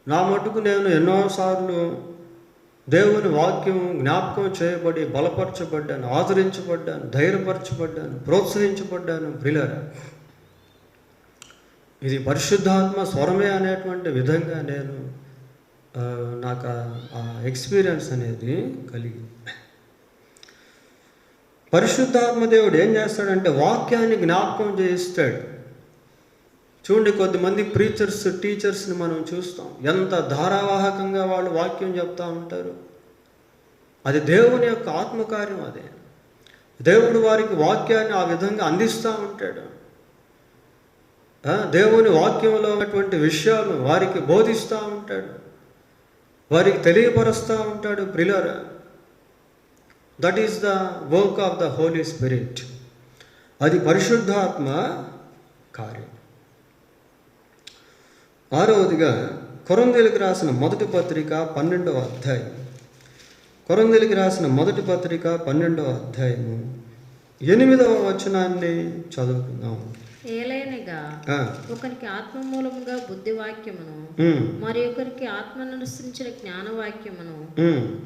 నా మటుకు నేను ఎన్నోసార్లు దేవుని వాక్యం జ్ఞాపకం చేయబడి బలపరచబడ్డాను, ఆదరించబడ్డాను, ధైర్యపరచబడ్డాను, ప్రోత్సహించబడ్డాను. ప్రియులారా, ఇది పరిశుద్ధాత్మ స్వరమే అనేటువంటి విధంగా నేను నాకు ఆ ఎక్స్పీరియన్స్ అనేది కలిగింది. పరిశుద్ధాత్మ దేవుడు ఏం చేస్తాడంటే వాక్యాన్ని జ్ఞాపకం చేయిస్తాడు. చూడండి, కొద్దిమంది ప్రీచర్స్, టీచర్స్ని మనం చూస్తాం, ఎంత ధారావాహకంగా వాళ్ళు వాక్యం చెప్తూ ఉంటారు. అది దేవుని యొక్క ఆత్మకార్యం. అదే దేవుడు వారికి వాక్యాన్ని ఆ విధంగా అందిస్తూ ఉంటాడు. దేవుని వాక్యంలో ఉన్నటువంటి విషయాలు వారికి బోధిస్తూ ఉంటాడు, వారికి తెలియపరుస్తూ ఉంటాడు. ప్రియులారా, that is the work of the Holy Spirit. అది పరిశుద్ధాత్మ కార్యం. ఆరవదిగా కొరింథీయులకు రాసిన మొదటి పత్రిక 12వ అధ్యాయం. కొరింథీయులకు రాసిన మొదటి పత్రిక 12వ అధ్యాయము 8వ వచనాన్ని చదువుకుందాం. ఏలైనగా ఒకరికి ఆత్మ మూలముగా బుద్ధి వాక్యమును, మరి ఒకరికి ఆత్మను అనుసరించిన జ్ఞానవాక్యమును,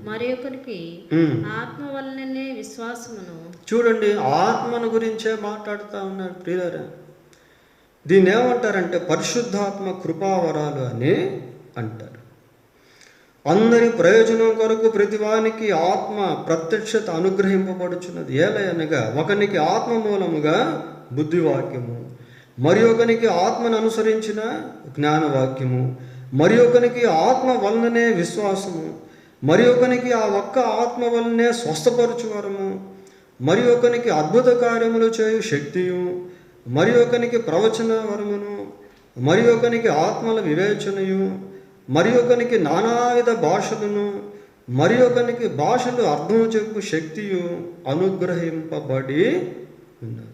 మరి ఒకరికి ఆత్మ వలననే విశ్వాసమును. చూడండి, ఆత్మను గురించే మాట్లాడుతూ ఉన్నారు. ప్రియులారా, దీన్ని ఏమంటారంటే పరిశుద్ధాత్మ కృపావరాలు అని అంటారు. అందరి ప్రయోజనం కొరకు ప్రతివానికి ఆత్మ ప్రత్యక్షత అనుగ్రహింపబడుచున్నది. ఏలయనగా ఒకనికి ఆత్మ మూలముగా బుద్ధివాక్యము, మరి ఒకనికి ఆత్మను అనుసరించిన జ్ఞానవాక్యము, మరి ఒకనికి ఆత్మ వలననే విశ్వాసము, మరి ఒకనికి ఆ ఒక్క ఆత్మ వలనే స్వస్థపరచువరము, మరి ఒకనికి అద్భుత కార్యములు చేయు శక్తియు, మరి ఒకనికి ప్రవచన వరమును, మరి ఒకనికి ఆత్మల వివేచనయు, మరి ఒకనికి నానావిధ భాషలను, మరి ఒకనికి భాషలు అర్థం చెప్పు శక్తియు అనుగ్రహింపబడి ఉన్నది.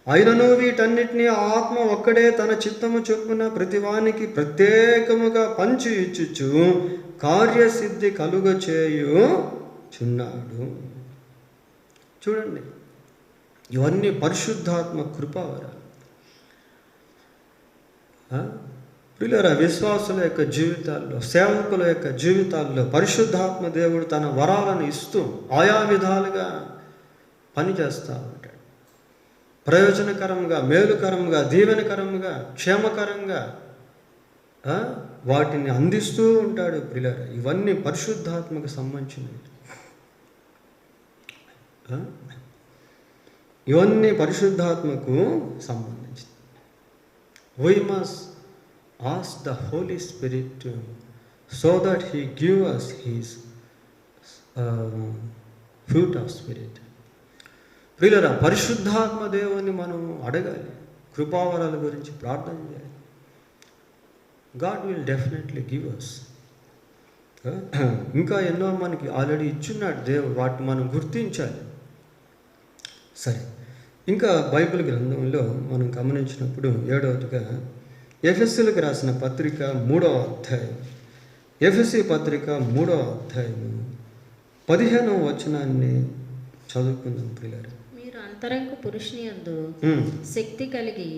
అయినను వీటన్నిటినీ ఆత్మ ఒక్కడే తన చిత్తము చొప్పున ప్రతివానికి ప్రత్యేకముగా పంచి ఇచ్చుచు కార్యసిద్ధి కలుగచేయుచున్నాడు. చూడండి, ఇవన్నీ పరిశుద్ధాత్మ కృపావరాలు. ప్రియులారా, విశ్వాసుల యొక్క జీవితాల్లో, సేవకుల యొక్క జీవితాల్లో పరిశుద్ధాత్మ దేవుడు తన వరాలను ఇస్తూ ఆయా విధాలుగా పనిచేస్తూ ఉంటాడు. ప్రయోజనకరంగా, మేలుకరంగా, దీవెనకరంగా, క్షేమకరంగా వాటిని అందిస్తూ ఉంటాడు. ప్రియులారా, ఇవన్నీ పరిశుద్ధాత్మకు సంబంధించినవి. ఇవన్నీ పరిశుద్ధాత్మకు సంబంధించింది. We must ask the Holy Spirit so that He give us His fruit of Spirit. ప్రియులారా, పరిశుద్ధాత్మ దేవుని మనం అడగాలి, కృపావరాల గురించి ప్రార్థన చేయాలి. God will definitely give us. ఇంకా ఎన్నో మనకి ఆల్రెడీ ఇచ్చున్నాడు దేవుడు, వాటిని మనం గుర్తించాలి. సరే, ఇంకా బైబిల్ గ్రంథంలో మనం గమనించినప్పుడు 7వదిగా ఎఫెసీయులకు రాసిన పత్రిక 3వ అధ్యాయం, ఎఫెసీ పత్రిక 3వ అధ్యాయం 15వ వచనాన్ని చదువుకుందాం. ప్రియులారా, మీరు అంతరంగ పురుషుని యందు శక్తి కలిగి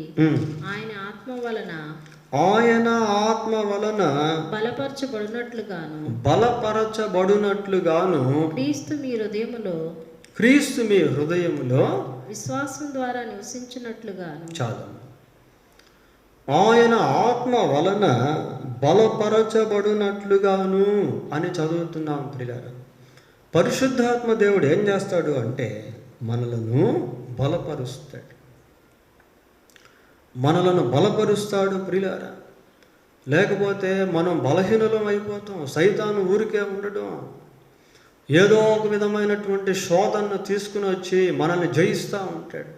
ఆయన ఆత్మ వలన బలపరచబడునట్లుగాను క్రీస్తు మీ హృదయములో విశ్వాసం ద్వారా నివసించినట్లుగాను. చాలా, ఆయన ఆత్మ వలన బలపరచబడునట్లుగాను అని చదువుతున్నాం. ప్రియులారా, పరిశుద్ధాత్మ దేవుడు ఏం చేస్తాడు అంటే మనలను బలపరుస్తాడు. ప్రియులారా, లేకపోతే మనం బలహీనులం అయిపోతాం. సైతాను ఊరికే ఉండడం, ఏదో ఒక విధమైనటువంటి శోధనను తీసుకుని వచ్చి మనల్ని జయిస్తూ ఉంటాడు.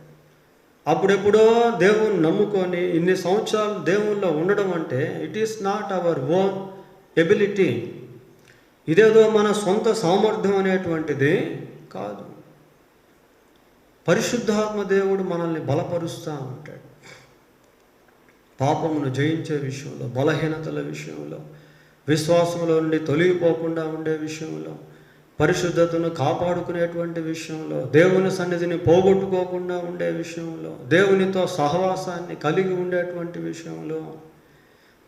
అప్పుడెప్పుడో దేవుని నమ్ముకొని ఇన్ని సంవత్సరాలు దేవుల్లో ఉండడం అంటే it is not our own ability. ఇదేదో మన సొంత సామర్థ్యం అనేటువంటిది కాదు. పరిశుద్ధాత్మ దేవుడు మనల్ని బలపరుస్తూ ఉంటాడు. పాపమును జయించే విషయంలో, బలహీనతల విషయంలో, విశ్వాసంలో నుండి తొలగిపోకుండా ఉండే విషయంలో పరిశుద్ధతను కాపాడుకునేటువంటి విషయంలో, దేవుని సన్నిధిని పోగొట్టుకోకుండా ఉండే విషయంలో, దేవునితో సహవాసాన్ని కలిగి ఉండేటువంటి విషయంలో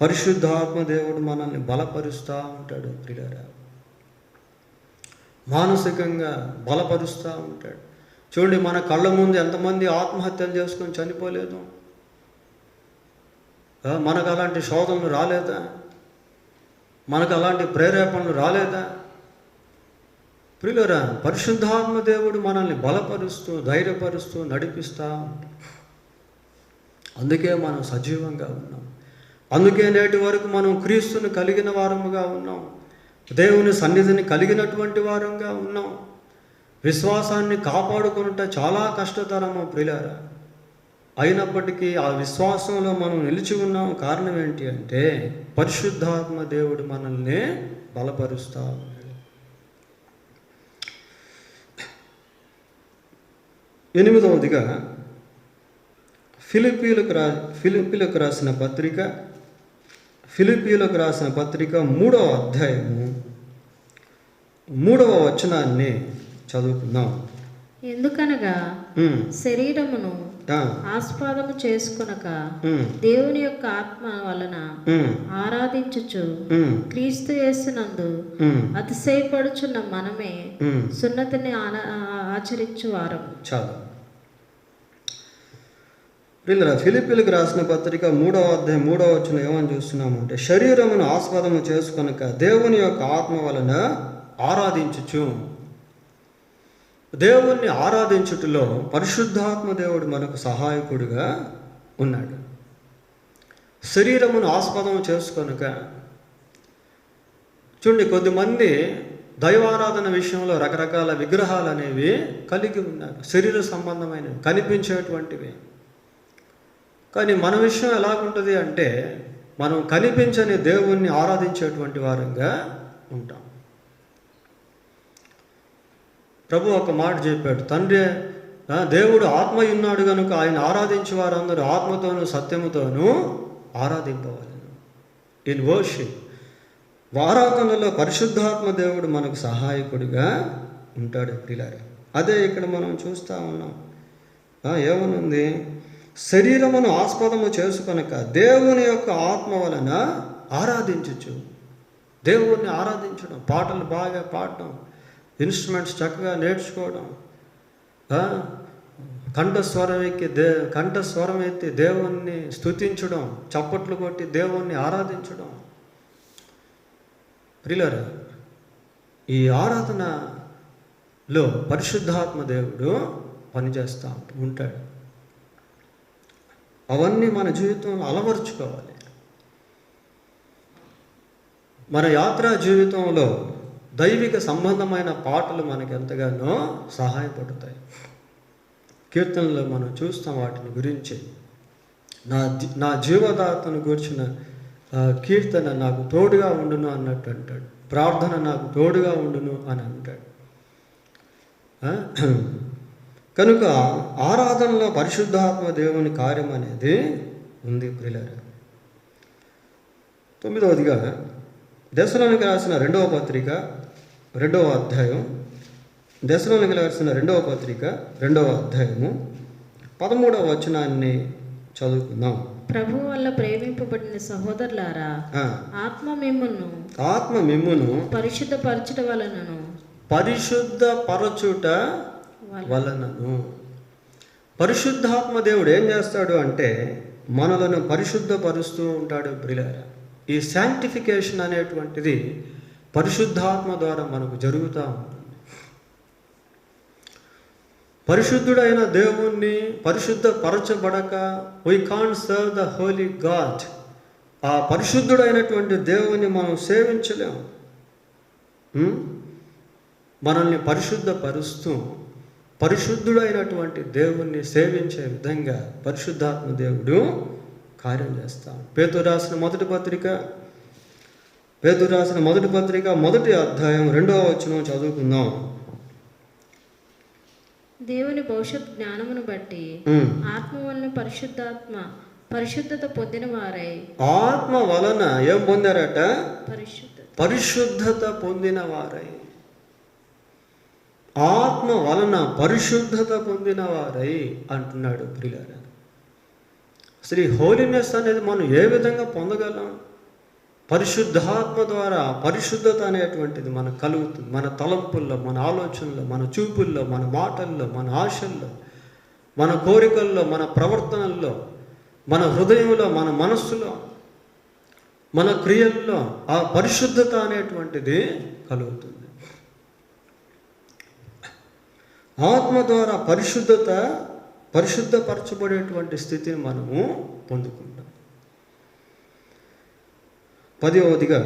పరిశుద్ధాత్మ దేవుడు మనల్ని బలపరుస్తూ ఉంటాడు ప్రియులారా. మానసికంగా బలపరుస్తూ ఉంటాడు. చూడండి, మన కళ్ళ ముందు ఎంతమంది ఆత్మహత్యలు చేసుకొని చనిపోలేదు? మనకు అలాంటి శోధనలు రాలేదా? మనకు అలాంటి ప్రేరేపణలు రాలేదా? ప్రియులారా, పరిశుద్ధాత్మ దేవుడు మనల్ని బలపరుస్తూ ధైర్యపరుస్తూ నడిపిస్తూ ఉంటాడు. అందుకే మనం సజీవంగా ఉన్నాం. అందుకే నేటి వరకు మనం క్రీస్తుని కలిగిన వారముగా ఉన్నాం. దేవుని సన్నిధిని కలిగినటువంటి వారంగా ఉన్నాం. విశ్వాసాన్ని కాపాడుకునుట చాలా కష్టతరము ప్రియులారా. అయినప్పటికీ ఆ విశ్వాసంలో మనం నిలిచి ఉన్నాం. కారణం ఏంటి అంటే పరిశుద్ధాత్మ దేవుడు మనల్ని బలపరుస్తూ ఉన్నాడు. ఎనిమిదవదిగా ఫిలిప్పీలకు రాసిన పత్రిక 3వ అధ్యాయము 3వ వచనాన్ని చదువుకుందాం. ఎందుకనగా శరీరమును ఆస్పాదము చేసుకొనక దేవుని యొక్క ఆత్మ వలన ఆరాధించుచు క్రీస్తు యేసునందు అతిశయపడుచున్న మనమే సున్నతిని ఆచరించు వారం. చాలు. ఫిలిప్పీలకు రాసిన పత్రిక 3వ అధ్యాయం 3వ వచనం ఏమని చూస్తున్నామంటే, శరీరమును ఆస్పదము చేసుకొనక దేవుని యొక్క ఆత్మ వలన ఆరాధించుచు. దేవుణ్ణి ఆరాధించుటలో పరిశుద్ధాత్మ దేవుడు మనకు సహాయకుడిగా ఉన్నాడు. శరీరమును ఆస్పదము చేసుకొనక. చూడండి, కొద్దిమంది దైవారాధన విషయంలో రకరకాల విగ్రహాలు అనేవి కలిగి ఉన్నారు, శరీర సంబంధమైనవి, కనిపించేటువంటివి. కానీ మన విషయం ఎలాగుంటుంది అంటే, మనం కనిపించని దేవుణ్ణి ఆరాధించేటువంటి వారంగా ఉంటాం. ప్రభు ఒక మాట చెప్పాడు, తండ్రి దేవుడు ఆత్మ ఉన్నాడు కనుక ఆయన ఆరాధించే వారందరూ ఆత్మతోనూ సత్యముతోనూ ఆరాధింపవాలను. ఇన్ వర్షిప్, ఆరాధనలో పరిశుద్ధాత్మ దేవుడు మనకు సహాయకుడిగా ఉంటాడు ప్రియులారా. అదే ఇక్కడ మనం చూస్తూ ఉన్నాం. ఏమనుంది? శరీరమును ఆస్పదము చేసుకొనక దేవుని యొక్క ఆత్మ వలన ఆరాధించచ్చు. దేవుణ్ణి ఆరాధించడం, పాటలు బాగా పాడటం, ఇన్స్ట్రుమెంట్స్ చక్కగా నేర్చుకోవడం, కంఠస్వరం ఎత్తి దేవుణ్ణి స్తుతించడం, చప్పట్లు కొట్టి దేవుణ్ణి ఆరాధించడం. ప్రియులారా, ఈ ఆరాధనలో పరిశుద్ధాత్మ దేవుడు పనిచేస్తూ ఉంటాడు. అవన్నీ మన జీవితంలో అలవర్చుకోవాలి. మన యాత్రా జీవితంలో దైవిక సంబంధమైన పాటలు మనకు ఎంతగానో సహాయపడతాయి. కీర్తనలో మనం చూస్తాం వాటిని గురించి. నా జీవదాతను గురించిన కీర్తన నాకు తోడుగా ఉండును అన్నట్టు అంటాడు. ప్రార్థన నాకు తోడుగా ఉండును అని అంటాడు. కనుక ఆరాధనలో పరిశుద్ధాత్మ దేవుని కార్యం అనేది ఉంది ప్రియులారా. 9వదిగా దశలోనికి రాసిన 2వ పత్రిక 2వ అధ్యాయం, దశలోనికి రాసిన 2వ పత్రిక 2వ అధ్యాయము 13వ వచనాన్ని చదువుకుందాం. ప్రభు వల్ల ప్రేమింపబడిన సహోదరులారా, ఆత్మ మిమ్మును పరిశుద్ధపరచుట వలనను. పరిశుద్ధాత్మ దేవుడు ఏం చేస్తాడు అంటే మనలను పరిశుద్ధపరుస్తూ ఉంటాడు ప్రియులారా. ఈ శాంటిఫికేషన్ అనేటువంటిది పరిశుద్ధాత్మ ద్వారా మనకు జరుగుతూ ఉంటుంది. పరిశుద్ధుడైన దేవుణ్ణి పరిశుద్ధపరచబడక we can't serve the holy God. ఆ పరిశుద్ధుడైనటువంటి దేవుని మనం సేవించలేము. మనల్ని పరిశుద్ధపరుస్తూ పరిశుద్ధుడైనటువంటి దేవుణ్ణి సేవించే విధంగా పరిశుద్ధాత్మ దేవుడు కార్యం చేస్తాం. పేతురు రాసిన మొదటి పత్రిక 1వ అధ్యాయం 2వ వచనం చదువుకుందాం. దేవుని భవిష్యత్ జ్ఞానమును బట్టి ఆత్మ వలన పరిశుద్ధత పొందిన వారై. ఆత్మ వలన ఏం పొందారట? పరిశుద్ధత పొందిన వారై. ఆత్మ వలన పరిశుద్ధత పొందిన వారై అంటున్నాడు ప్రియులారా. అసలు ఈ హోలీనెస్ అనేది మనం ఏ విధంగా పొందగలం? పరిశుద్ధాత్మ ద్వారా పరిశుద్ధత అనేటువంటిది మనకు కలుగుతుంది. మన తలంపుల్లో, మన ఆలోచనలో, మన చూపుల్లో, మన మాటల్లో, మన ఆశల్లో, మన కోరికల్లో, మన ప్రవర్తనల్లో, మన హృదయంలో, మన మనస్సులో, మన క్రియల్లో ఆ పరిశుద్ధత అనేటువంటిది కలుగుతుంది. ఆత్మ ద్వారా పరిశుద్ధపరచబడేటువంటి స్థితిని మనము పొందుకుంటాం. 10వదిగా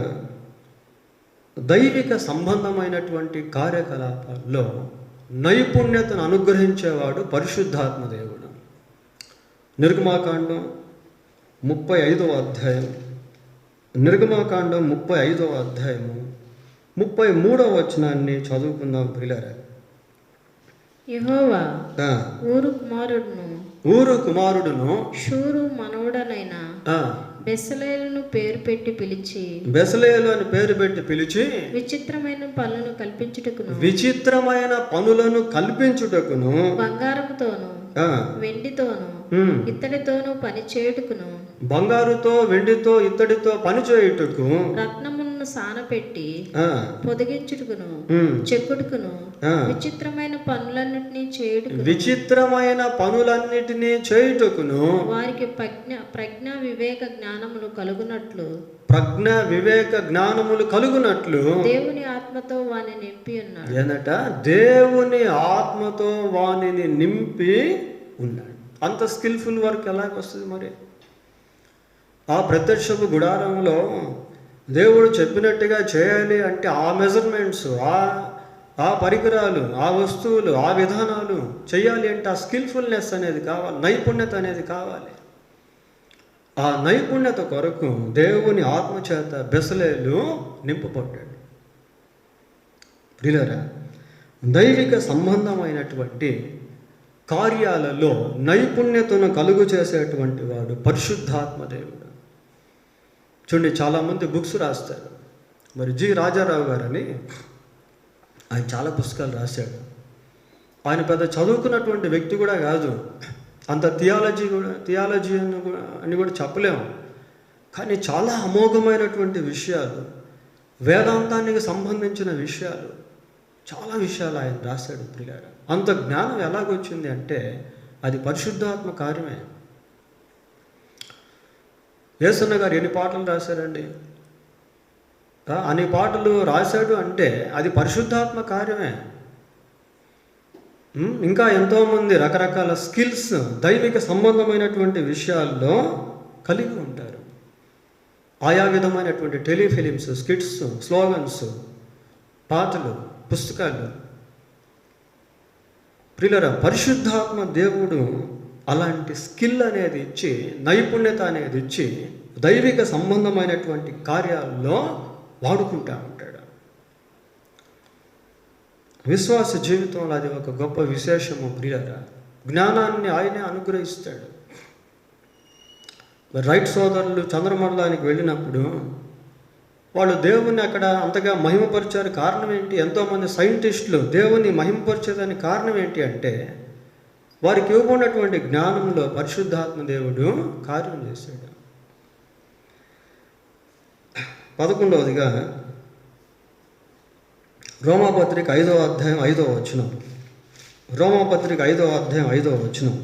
దైవిక సంబంధమైనటువంటి కార్యకలాపాల్లో నైపుణ్యతను అనుగ్రహించేవాడు పరిశుద్ధాత్మ దేవుడు. నిర్గమాకాండం 35వ అధ్యాయం, నిర్గమాకాండం 35వ అధ్యాయము 33వ వచనాన్ని చదువుకుందాం ప్రియులారా. యెహోవా ఊరు కుమారుడును షూరు మనవడనైన బెసలేలు పేరు పెట్టి పిలిచి, బెసలేలు అని పేరు పెట్టి పిలిచి విచిత్రమైన పనులను కల్పించుటకును బంగారముతోను వెండితోను ఇత్తడితోను పని చేయుటకును, బంగారుతో వెండితో ఇత్తడితో పని చేయుటకు, రత్నములను సానపెట్టి పొదిగించుటకును చెక్కుడుకును విచిత్రమైన పనులన్నిటినీ చేయుటకును వారికి ప్రజ్ఞ వివేక జ్ఞానములు కలుగునట్లు దేవుని ఆత్మతో వానిని నింపి ఉన్నాడు. ఏనట దేవుని ఆత్మతో వానిని నింపి ఉన్నాడు. అంత స్కిల్ఫుల్ వర్క్ ఎలాగొస్తుంది మరి? ఆ ప్రత్యక్షపు గుడారంలో దేవుడు చెప్పినట్టుగా చేయాలి అంటే ఆ మెజర్మెంట్స్, ఆ పరికరాలు, ఆ వస్తువులు, ఆ విధానాలు చేయాలి అంటే ఆ స్కిల్ఫుల్నెస్ అనేది కావాలి, నైపుణ్యత అనేది కావాలి. ఆ నైపుణ్యత కొరకు దేవుని ఆత్మచేత బెసలేలు నింపబడ్డాడు. ప్రియులారా, దైవిక సంబంధమైనటువంటి కార్యాలలో నైపుణ్యతను కలుగు చేసేటువంటి వాడు పరిశుద్ధాత్మ దేవుడు. చూడండి, చాలామంది బుక్స్ రాస్తారు. మరి జి రాజారావు గారని ఆయన చాలా పుస్తకాలు రాశాడు. ఆయన పెద్ద చదువుకున్నటువంటి వ్యక్తి కూడా కాదు, అంత థియాలజీ అని కూడా చెప్పలేము. కానీ చాలా అమోఘమైనటువంటి విషయాలు, వేదాంతానికి సంబంధించిన విషయాలు, చాలా విషయాలు ఆయన రాశాడు ప్రియులారా. అంత జ్ఞానం ఎలాగొచ్చింది అంటే అది పరిశుద్ధాత్మ కార్యమే. యేసన్న గారు ఎన్ని పాటలు రాశారండి? అన్ని పాటలు రాశాడు అంటే అది పరిశుద్ధాత్మ కార్యమే. ఇంకా ఎంతోమంది రకరకాల స్కిల్స్ దైవిక సంబంధమైనటువంటి విషయాల్లో కలిగి ఉంటారు. ఆయా విధమైనటువంటి టెలిఫిలిమ్స్, స్కిట్స్, స్లోగన్స్, పాటలు, పుస్తకాలు. ప్రియులారా, పరిశుద్ధాత్మ దేవుడు అలాంటి స్కిల్ అనేది ఇచ్చి, నైపుణ్యత అనేది ఇచ్చి దైవిక సంబంధమైనటువంటి కార్యాల్లో వాడుకుంటూ ఉంటాడు. విశ్వాస జీవితంలో అది ఒక గొప్ప విశేషము ప్రియులారా. జ్ఞానాన్ని ఆయనే అనుగ్రహిస్తాడు. రైట్ సోదరులు చంద్రమండలానికి వెళ్ళినప్పుడు వాళ్ళు దేవుణ్ణి అక్కడ అంతగా మహిమపరిచారు. కారణం ఏంటి? ఎంతోమంది సైంటిస్టులు దేవుణ్ణి మహిమపరిచేదానికి కారణం ఏంటి అంటే వారికి ఇవ్వబడినటువంటి జ్ఞానంలో పరిశుద్ధాత్మ దేవుడు కార్యం చేశాడు. 11వదిగా రోమాపత్రిక 5వ అధ్యాయం 5వ వచనం. రోమాపత్రిక 5వ అధ్యాయం 5వ వచనం.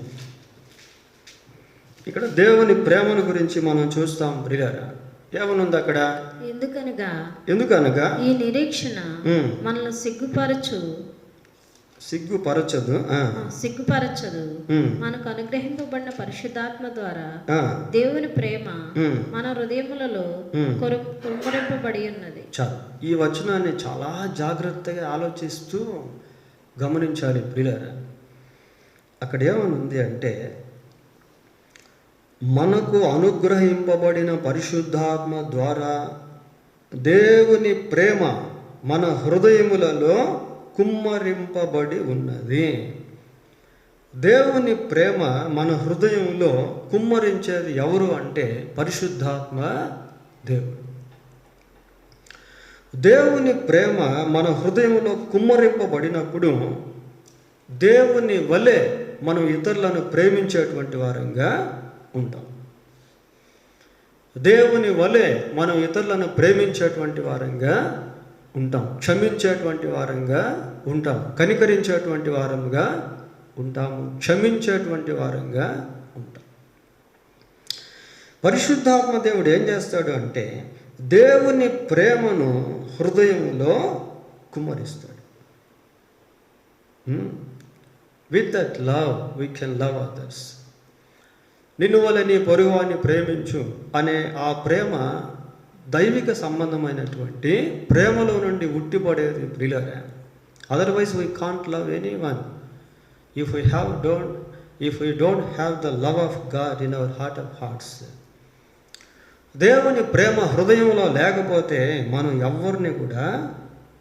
ఇక్కడ దేవుని ప్రేమను గురించి మనం చూస్తాం ప్రియులారా. ఏమనుంది అక్కడ? ఎందుకనగా ఈ నిరీక్షణ మనల్ని సిగ్గుపరచదు, మనకు అనుగ్రహింపబడిన పరిశుద్ధాత్మ ద్వారా దేవుని ప్రేమ మన హృదయములలో కుమ్మరింపబడి ఉన్నది. చాలు, ఈ వచనాన్ని చాలా జాగ్రత్తగా ఆలోచిస్తూ గమనించాలి ప్రియులారా. అక్కడ ఏమనుంది అంటే మనకు అనుగ్రహింపబడిన పరిశుద్ధాత్మ ద్వారా దేవుని ప్రేమ మన హృదయములలో కుమ్మరింపబడి ఉన్నది. దేవుని ప్రేమ మన హృదయంలో కుమ్మరించేది ఎవరు అంటే పరిశుద్ధాత్మ దేవుడు. దేవుని ప్రేమ మన హృదయంలో కుమ్మరింపబడినప్పుడు దేవుని వలె మనం ఇతరులను ప్రేమించేటువంటి వారంగా ఉంటాం. దేవుని వలె మనం ఇతరులను ప్రేమించేటువంటి వారంగా ఉంటాం, క్షమించేటువంటి వారంగా ఉంటాం, కనికరించేటువంటి వారంగా ఉంటాము, క్షమించేటువంటి వారంగా ఉంటాం. పరిశుద్ధాత్మ దేవుడు ఏం చేస్తాడు అంటే దేవుని ప్రేమను హృదయంలో కుమ్మరిస్తాడు. With that love we can love others. నిన్ను వల్ల నీ పొరుగువాన్ని ప్రేమించు అనే ఆ ప్రేమ దైవిక సంబంధమైనటువంటి ప్రేమలో నుండి ఉట్టిపడేది ప్రియులారా. Otherwise we can't love any one if we don't have the love of God in our heart of hearts. దేవుని ప్రేమ హృదయంలో లేకపోతే మనం ఎవరిని కూడా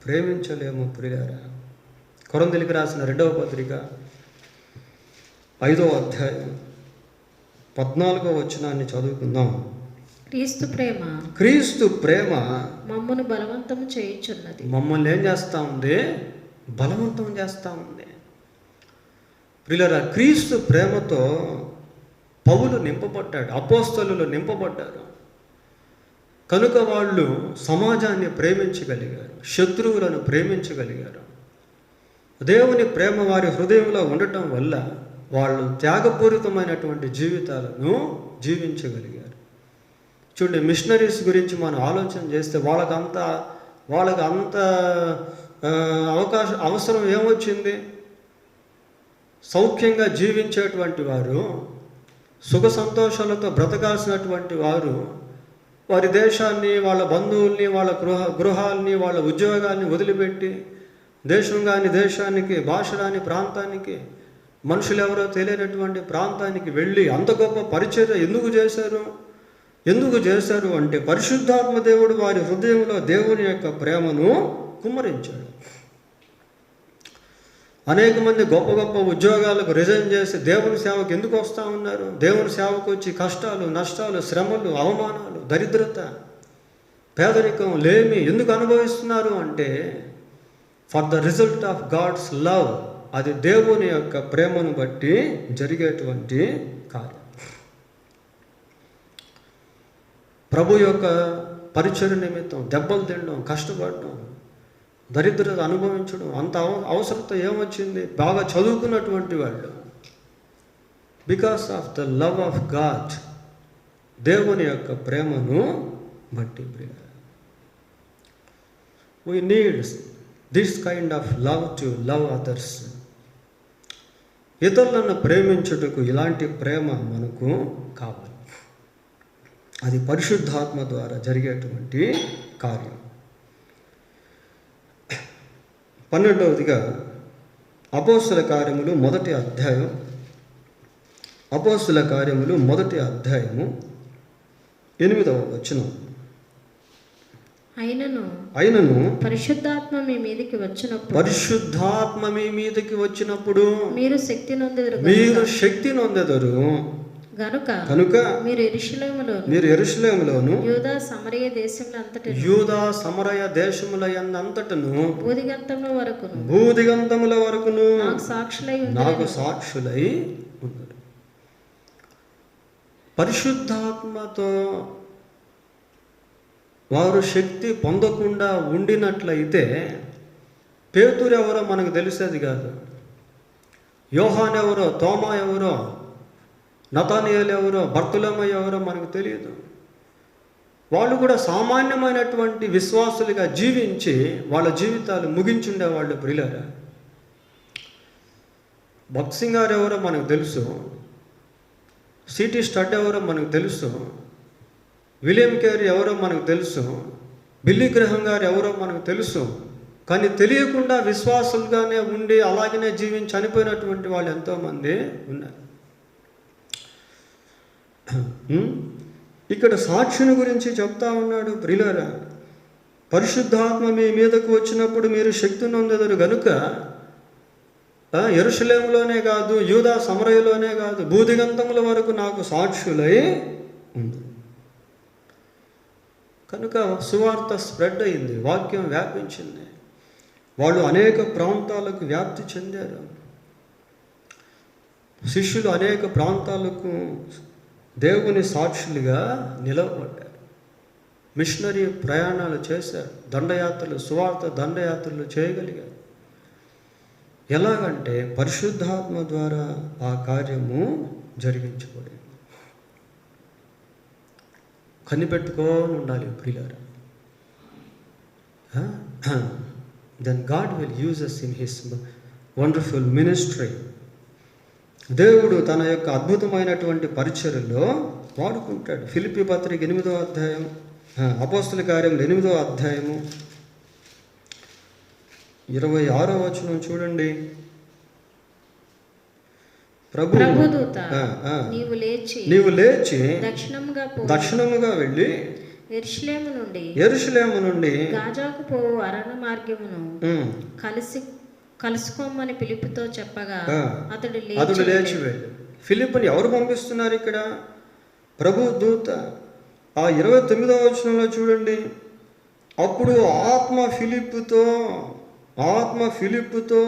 ప్రేమించలేము ప్రియులారా. కొరింథీయులకు రాసిన 2వ పత్రిక 5వ అధ్యాయం 14వ వచనాన్ని చదువుకుందాం. క్రీస్తు ప్రేమ మమ్మల్ని బలవంతం చేయుచున్నది. మమ్మల్ని ఏం చేస్తూ ఉంది? బలవంతం చేస్తూ ఉంది. ప్రియులారా, క్రీస్తు ప్రేమతో పౌలు నింపబడ్డాడు, అపోస్తలులు నింపబడ్డారు. కనుక వాళ్ళు సమాజాన్ని ప్రేమించగలిగారు, శత్రువులను ప్రేమించగలిగారు. దేవుని ప్రేమ వారి హృదయంలో ఉండటం వల్ల వాళ్ళు త్యాగపూరితమైనటువంటి జీవితాలను జీవించగలిగారు. చూడండి, మిషనరీస్ గురించి మనం ఆలోచన చేస్తే వాళ్ళకి అంత అవసరం ఏమొచ్చింది? సౌఖ్యంగా జీవించేటువంటి వారు, సుఖ సంతోషాలతో బ్రతకాల్సినటువంటి వారు వారి దేశాన్ని, వాళ్ళ బంధువుల్ని, వాళ్ళ గృహాల్ని, వాళ్ళ ఉద్యోగాల్ని వదిలిపెట్టి దేశం కాని దేశానికి, భాష రాని ప్రాంతానికి, మనుషులు ఎవరో తెలియనటువంటి ప్రాంతానికి వెళ్ళి అంత గొప్ప పరిచర్య ఎందుకు చేశారు అంటే పరిశుద్ధాత్మ దేవుడు వారి హృదయంలో దేవుని యొక్క ప్రేమను కుమ్మరించాడు. అనేక మంది గొప్ప గొప్ప ఉద్యోగాలకు రిజైన్ చేసి దేవుని సేవకు ఎందుకు వస్తూ ఉన్నారు? దేవుని సేవకు వచ్చి కష్టాలు, నష్టాలు, శ్రమలు, అవమానాలు, దరిద్రత, పేదరికం, లేమి ఎందుకు అనుభవిస్తున్నారు అంటే for the result of God's love. అది దేవుని యొక్క ప్రేమను బట్టి జరిగేటువంటి కార్యం. ప్రభు యొక్క పరిచర్య నిమిత్తం దెబ్బలు తినడం, కష్టపడడం, దరిద్రత అనుభవించడం, అంత అవసరత ఏమొచ్చింది? బాగా చదువుకున్నటువంటి వాళ్ళు because of the love of God, దేవుని యొక్క ప్రేమను బట్టి. We need this kind of love to love others. ఇతరులను ప్రేమించుటకు ఇలాంటి ప్రేమ మనకు కావాలి. అది పరిశుద్ధాత్మ ద్వారా జరిగేటువంటి కార్యం. 12వదిగా అపోస్తుల కార్యములు 1వ అధ్యాయం, అపోస్తుల కార్యములు 1వ అధ్యాయము 8వ వచనం. అయినను పరిశుద్ధాత్మ మీ మీదకి వచ్చినప్పుడు మీరు శక్తి నొందెదరు. కనుక మీరు యెరూషలేములోను యూదా సమరయ దేశములంతటను భూదిగంతముల వరకును నాకు సాక్షులై ఉన్నారు. పరిశుద్ధాత్మతో వారు శక్తి పొందకుండా ఉండినట్లయితే పేతురు ఎవరో మనకు తెలిసేది కాదు, యోహాన్ ఎవరో, తోమా ఎవరో, నతానియేలు ఎవరో, బర్తులమయ్య ఎవరో మనకు తెలియదు. వాళ్ళు కూడా సామాన్యమైనటువంటి విశ్వాసులుగా జీవించి వాళ్ళ జీవితాలు ముగించుండేవాళ్ళు. ప్రియులారా, భక్త్ సింగ్ గారు ఎవరో మనకు తెలుసు, సిటీ స్టడ్ ఎవరో మనకు తెలుసు, విలియం కేరీ ఎవరో మనకు తెలుసు, బిల్లీ గ్రహం గారు ఎవరో మనకు తెలుసు. కానీ తెలియకుండా విశ్వాసులుగానే ఉండి అలాగనే జీవించి చనిపోయినటువంటి వాళ్ళు ఎంతోమంది ఉన్నారు. ఇక్కడ సాక్షిని గురించి చెప్తా ఉన్నాడు. ప్రియులారా, పరిశుద్ధాత్మ మీ మీదకు వచ్చినప్పుడు మీరు శక్తి నొందెదరు గనుక యెరూషలేములోనే కాదు, యూదా సమరయలోనే కాదు, భూదిగంతముల వరకు నాకు సాక్షులై ఉంది. కనుక సువార్త స్ప్రెడ్ అయింది, వాక్యం వ్యాపించింది. వాళ్ళు అనేక ప్రాంతాలకు వ్యాప్తి చెందారు. శిష్యులు అనేక ప్రాంతాలకు దేవుని సాక్షులుగా నిలవబడ్డారు. మిషనరీ ప్రయాణాలు చేశారు, దండయాత్రలు, సువార్త దండయాత్రలు చేయగలిగారు. ఎలాగంటే పరిశుద్ధాత్మ ద్వారా ఆ కార్యము జరిగించబడింది. కనిపెట్టుకొని ఉండాలి ప్రియులారా. Then God will use us in his wonderful ministry. దేవుడు తన యొక్క అద్భుతమైనటువంటి పరిచర్యలో వాడుకుంటాడు. ఫిలిప్పీ పత్రిక 8వ అధ్యాయం, అపోస్తల కార్యములు 8వ అధ్యాయము 26వ వచనం చూడండి. ప్రభుదూత నీవు లేచి దక్షిణముగా వెళ్ళి యెరూషలేము నుండి గాజాకు పోవు అరణ్య మార్గమును కలుసుకోమని పిలుపుతో చెప్పగా అతడు లేచి వెళ్ళి. ఫిలిప్పుని ఎవరు పంపిస్తున్నారు ఇక్కడ? ప్రభు దూత. ఆ 29వ వచనంలో చూడండి. అప్పుడు ఆత్మ ఫిలిప్పుతో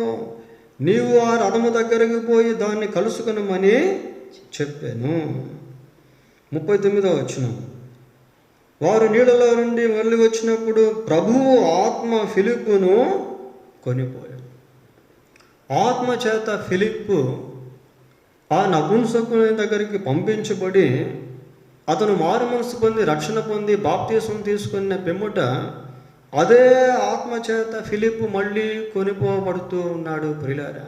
నీవు ఆ రథము దగ్గరకు పోయి దాన్ని కలుసుకొనమని చెప్పాను. 39వ వచనం. వారు నీళ్ళలో నుండి వెళ్ళి వచ్చినప్పుడు ప్రభువు ఆత్మ ఫిలిప్పును కొనిపోయాడు. ఆత్మ చేత ఫిలిప్పు ఆ నపుంసకుని దగ్గరికి పంపించబడి అతను మారు మనసు పొంది రక్షణ పొంది బాప్తీసం తీసుకున్న పిమ్మట అదే ఆత్మ చేత ఫిలిప్పు మళ్ళీ కొనిపోబడుతూ ఉన్నాడు ప్రియులారా.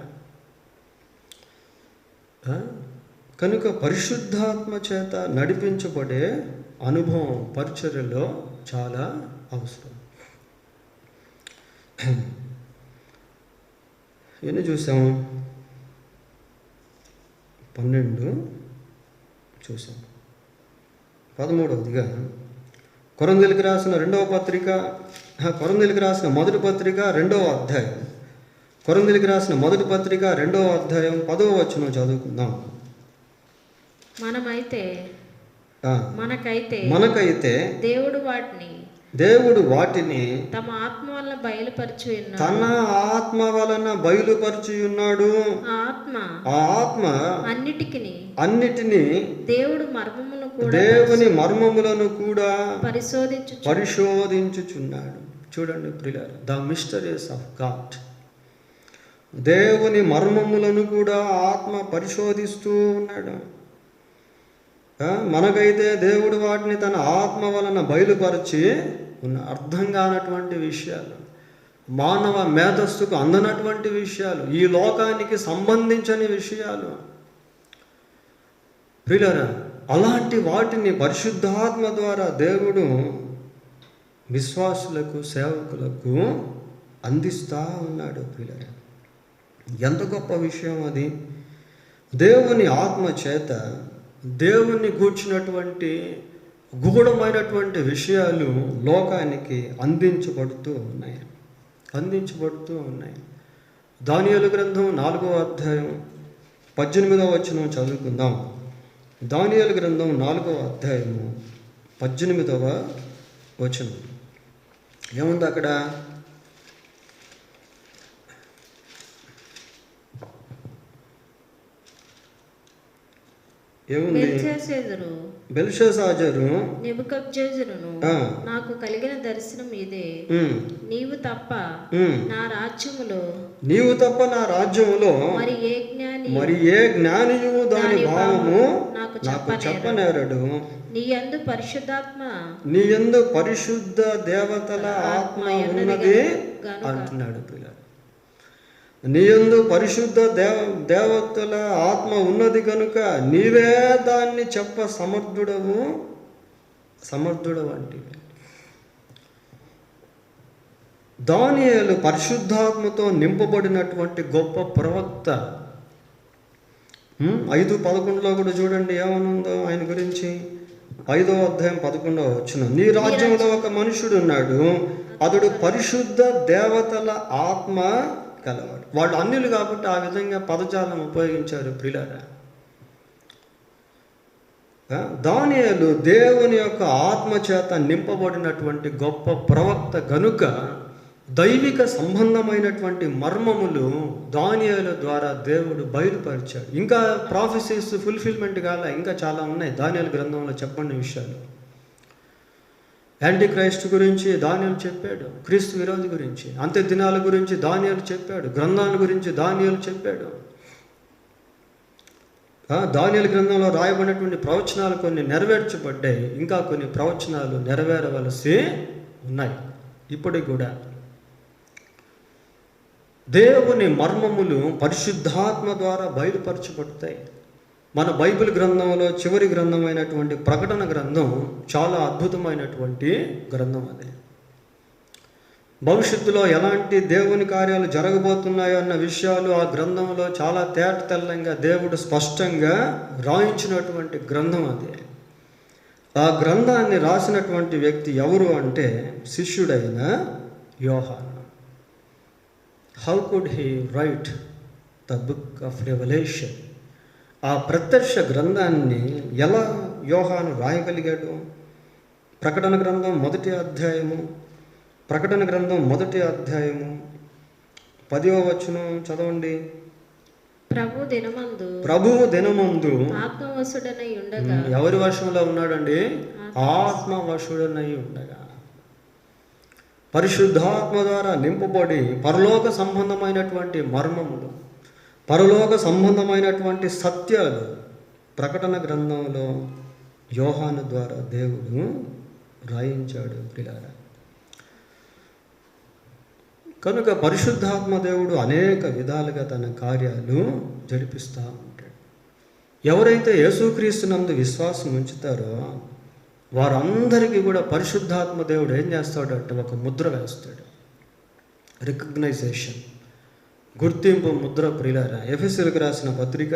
కనుక పరిశుద్ధాత్మ చేత నడిపించబడే అనుభవం పరిచర్యలో చాలా అవసరం. ఎన్ని చూసాము? 12 చూసాము. 13వదిగా కొరింథీయులకు రాసిన మొదటి పత్రిక 2వ అధ్యాయం. కొరింథీయులకు రాసిన మొదటి పత్రిక 2వ అధ్యాయం 10వ వచనం చదువుకుందాం. మనకైతే దేవుడు వాటిని తన ఆత్మ వలన బయలుపరిచి ఉన్నాడు. ఆ ఆత్మ అన్నిటినీ దేవుని మర్మములను కూడా పరిశోధించుచున్నాడు. చూడండి ప్రియులారా, ద మిస్టరీస్ ఆఫ్ గాడ్. దేవుని మర్మములను కూడా ఆత్మ పరిశోధిస్తూ ఉన్నాడు. మనకైతే దేవుడు వాటిని తన ఆత్మ వలన బయలుపరిచి ఉన్న అర్థం కానటువంటి విషయాలు, మానవ మేధస్సుకు అందనటువంటి విషయాలు, ఈ లోకానికి సంబంధించని విషయాలు ప్రియులారా, అలాంటి వాటిని పరిశుద్ధాత్మ ద్వారా దేవుడు విశ్వాసులకు, సేవకులకు అందిస్తూ ఉన్నాడు ప్రియులారా. ఎంత గొప్ప విషయం అది! దేవుని ఆత్మ చేత దేవుణ్ణి గూర్చినటువంటి గూఢమైనటువంటి విషయాలు లోకానికి అందించబడుతూ ఉన్నాయి. దానియేలు గ్రంథం 4వ అధ్యాయం 18వ వచనం చదువుకుందాం. దానియేలు గ్రంథం 4వ అధ్యాయము 18వ వచనం ఏముంది అక్కడ? ఏముంది? బెల్షాజరు నెబుకద్నెజరును నాకు కలిగిన దర్శనం ఇదే, నీవు తప్ప నా రాజ్యములో మరి ఏ జ్ఞానియు దాని భావము నాకు చెప్పనేరడు. నీ యందు పరిశుద్ధ దేవతల ఆత్మ ఉన్నది అంటున్నాడు పిల్లలు. నీ యందు పరిశుద్ధ దేవతల ఆత్మ ఉన్నది కనుక నీవే దాన్ని చెప్ప సమర్థుడవు అంటే. దానియేలు పరిశుద్ధాత్మతో నింపబడినటువంటి గొప్ప ప్రవక్త. 5:11 కూడా చూడండి ఏమనుందో ఆయన గురించి. 5వ అధ్యాయం 11వ వచనం. నీ రాజ్యంలో ఒక మనుషుడు ఉన్నాడు, అతడు పరిశుద్ధ దేవతల ఆత్మ కలవాడు. వాళ్ళు అన్యులు కాబట్టి ఆ విధంగా పదజాలం ఉపయోగించారు ప్రియులారా. దానియేలు దేవుని యొక్క ఆత్మ చేత నింపబడినటువంటి గొప్ప ప్రవక్త గనుక దైవిక సంబంధమైనటువంటి మర్మములు దానియేలు ద్వారా దేవుడు బయలుపరిచాడు. ఇంకా ప్రాఫెసీస్ ఫుల్ఫిల్మెంట్ కాల, ఇంకా చాలా ఉన్నాయి దానియేలు గ్రంథంలో చెప్పని విషయాలు. యాంటీ క్రైస్ట్ గురించి దానియేలు చెప్పాడు, క్రీస్తు విరోధి గురించి, అంత్య దినాల గురించి దానియేలు చెప్పాడు, గ్రంథాల గురించి దానియేలు చెప్పాడు. దానియేలు గ్రంథంలో రాయబడినటువంటి ప్రవచనాలు కొన్ని నెరవేర్చబడ్డాయి, ఇంకా కొన్ని ప్రవచనాలు నెరవేరవలసి ఉన్నాయి ఇప్పటికి కూడా. దేవుని మర్మములు పరిశుద్ధాత్మ ద్వారా బయలుపరచబడతాయి. మన బైబిల్ గ్రంథంలో చివరి గ్రంథమైనటువంటి ప్రకటన గ్రంథం చాలా అద్భుతమైనటువంటి గ్రంథం. అది భవిష్యత్తులో ఎలాంటి దేవుని కార్యాలు జరగబోతున్నాయో అన్న విషయాలు ఆ గ్రంథంలో చాలా తేటతెల్లంగా దేవుడు స్పష్టంగా రాయించినటువంటి గ్రంథం అది. ఆ గ్రంథాన్ని రాసినటువంటి వ్యక్తి ఎవరు అంటే శిష్యుడైన యోహాను. How could he right the book of revolution? ఆ ప్రత్యక్ష గ్రంథాన్ని ఎలా యోహాను రాయగలిగాడు? ప్రకటన గ్రంథం 1వ అధ్యాయము, ప్రకటన గ్రంథం 1వ అధ్యాయము 10వ వచనం చదవండి. ప్రభువు దినమందు ఆత్మవశుడనై ఉండగా. ఎవరి వశంలో ఉన్నాడండి? ఆత్మవశుడనై ఉండగా. పరిశుద్ధాత్మ ద్వారా నింపబడి పరలోక సంబంధమైనటువంటి మర్మములు, పరలోక సంబంధమైనటువంటి సత్యాలు ప్రకటన గ్రంథంలో యోహాను ద్వారా దేవుడు రాయించాడు ప్రియులారా. కనుక పరిశుద్ధాత్మ దేవుడు అనేక విధాలుగా తన కార్యాలు జరిపిస్తూ ఉంటాడు. ఎవరైతే యేసుక్రీస్తునందు విశ్వాసం ఉంచుతారో వారందరికీ కూడా పరిశుద్ధాత్మ దేవుడు ఏం చేస్తాడంటే ఒక ముద్ర వేస్తాడు. రికగ్నైజేషన్, గుర్తింపు ముద్ర ప్రియులారా. ఎఫెసీయులకు రాసిన పత్రిక